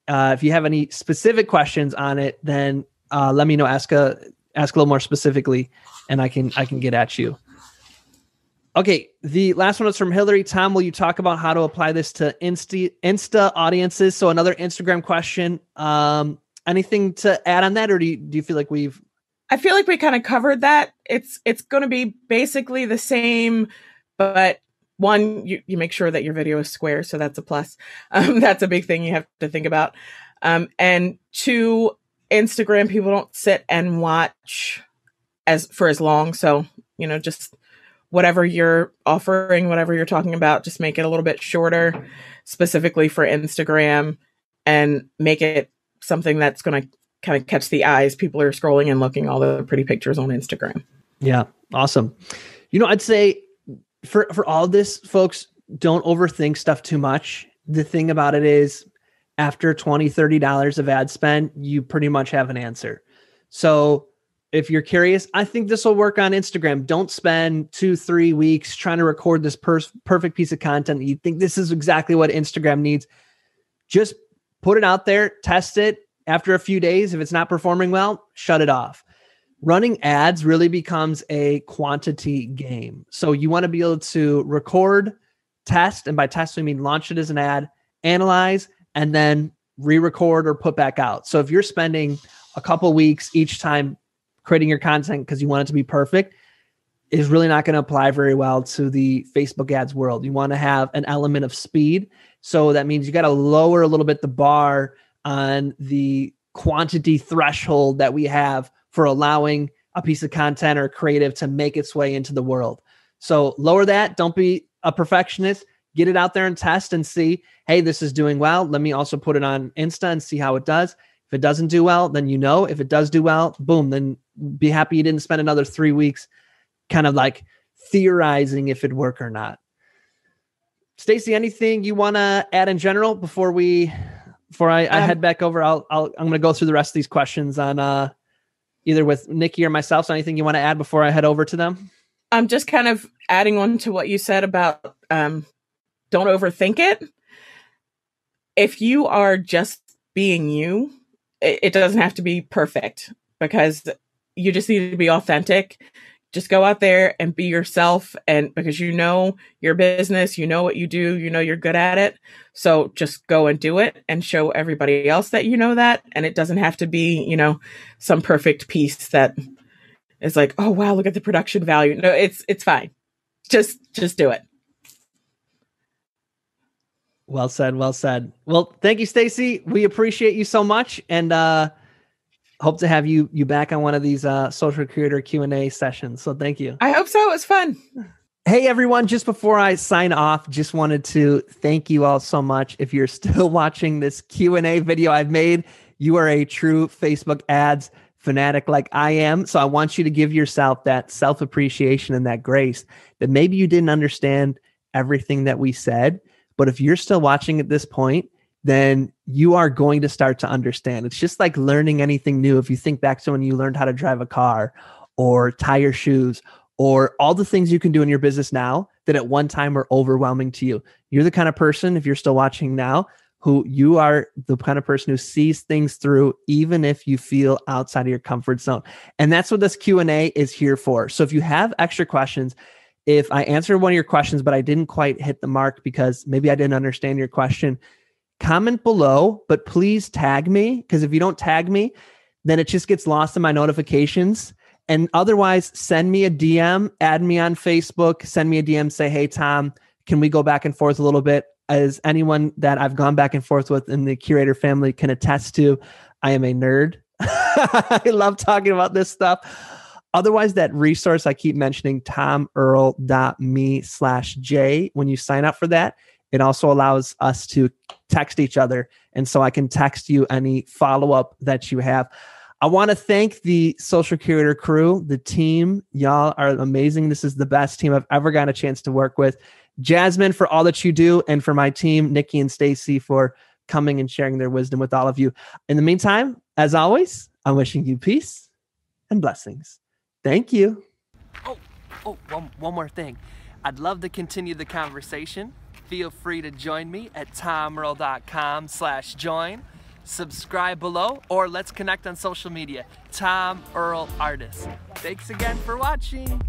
Speaker 1: If you have any specific questions on it, then let me know. Ask a little more specifically, and I can get at you. Okay, the last one is from Hillary. Tom, will you talk about how to apply this to Insta audiences? So another Instagram question. Anything to add on that, or do you feel like
Speaker 3: I feel like we kind of covered that. It's going to be basically the same, but one, you make sure that your video is square, so that's a plus. That's a big thing you have to think about. And two, Instagram people don't sit and watch as long. So, just whatever you're offering, whatever you're talking about, just make it a little bit shorter, specifically for Instagram, and make it something that's going to kind of catch the eyes. People are scrolling and looking all the pretty pictures on Instagram. Yeah.
Speaker 1: Awesome. I'd say for all this, folks, don't overthink stuff too much. The thing about it is, after $20, $30 of ad spend, you pretty much have an answer. So if you're curious, I think this will work on Instagram. Don't spend 2-3 weeks trying to record this perfect piece of content. You think this is exactly what Instagram needs. Just put it out there, test it. After a few days, if it's not performing well, shut it off. Running ads really becomes a quantity game. So you want to be able to record, test, and by test, we mean launch it as an ad, analyze, and then re-record or put back out. So if you're spending a couple weeks each time creating your content because you want it to be perfect, is really not going to apply very well to the Facebook ads world. You want to have an element of speed. So that means you got to lower a little bit the bar on the quantity threshold that we have for allowing a piece of content or creative to make its way into the world. So lower that. Don't be a perfectionist. Get it out there and test and see, hey, this is doing well. Let me also put it on Insta and see how it does. If it doesn't do well, then if it does do well, boom, then be happy you didn't spend another 3 weeks kind of like theorizing if it worked or not. Stacey, anything you want to add in general before I head back over? I'm going to go through the rest of these questions on either with Nickey or myself. So anything you want to add before I head over to them?
Speaker 3: I'm just kind of adding on to what you said about don't overthink it. If you are just being you, it doesn't have to be perfect, because you just need to be authentic. Just go out there and be yourself. And because your business, what you do, you're good at it. So just go and do it and show everybody else that that. And it doesn't have to be, some perfect piece that is like, oh, wow, look at the production value. No, it's fine. Just do it.
Speaker 1: Well said. Well said. Well, thank you, Stacey. We appreciate you so much, and hope to have you back on one of these Social Curator Q&A sessions. So thank you.
Speaker 3: I hope so. It was fun.
Speaker 1: Hey, everyone. Just before I sign off, just wanted to thank you all so much. If you're still watching this Q&A video I've made, you are a true Facebook ads fanatic like I am. So I want you to give yourself that self-appreciation and that grace that maybe you didn't understand everything that we said. But if you're still watching at this point, then you are going to start to understand. It's just like learning anything new. If you think back to when you learned how to drive a car or tie your shoes or all the things you can do in your business now that at one time were overwhelming to you. You're the kind of person, if you're still watching now, who you are the kind of person who sees things through, even if you feel outside of your comfort zone. And that's what this Q&A is here for. So if you have extra questions, If I answered one of your questions, but I didn't quite hit the mark because maybe I didn't understand your question, comment below, but please tag me, because if you don't tag me, then it just gets lost in my notifications. And otherwise, send me a DM, add me on Facebook, send me a DM, say, hey, Tom, can we go back and forth a little bit? As anyone that I've gone back and forth with in the Curator family can attest to, I am a nerd. I love talking about this stuff. Otherwise, that resource I keep mentioning, tomearl.me/J, when you sign up for that, it also allows us to text each other. And so I can text you any follow-up that you have. I want to thank the Social Curator crew, the team. Y'all are amazing. This is the best team I've ever gotten a chance to work with. Jasmine, for all that you do, and for my team, Nickey and Stacy, for coming and sharing their wisdom with all of you. In the meantime, as always, I'm wishing you peace and blessings. Thank you. One more thing. I'd love to continue the conversation. Feel free to join me at tomearl.com/join. Subscribe below, or let's connect on social media. Tom Earl Artist. Thanks again for watching.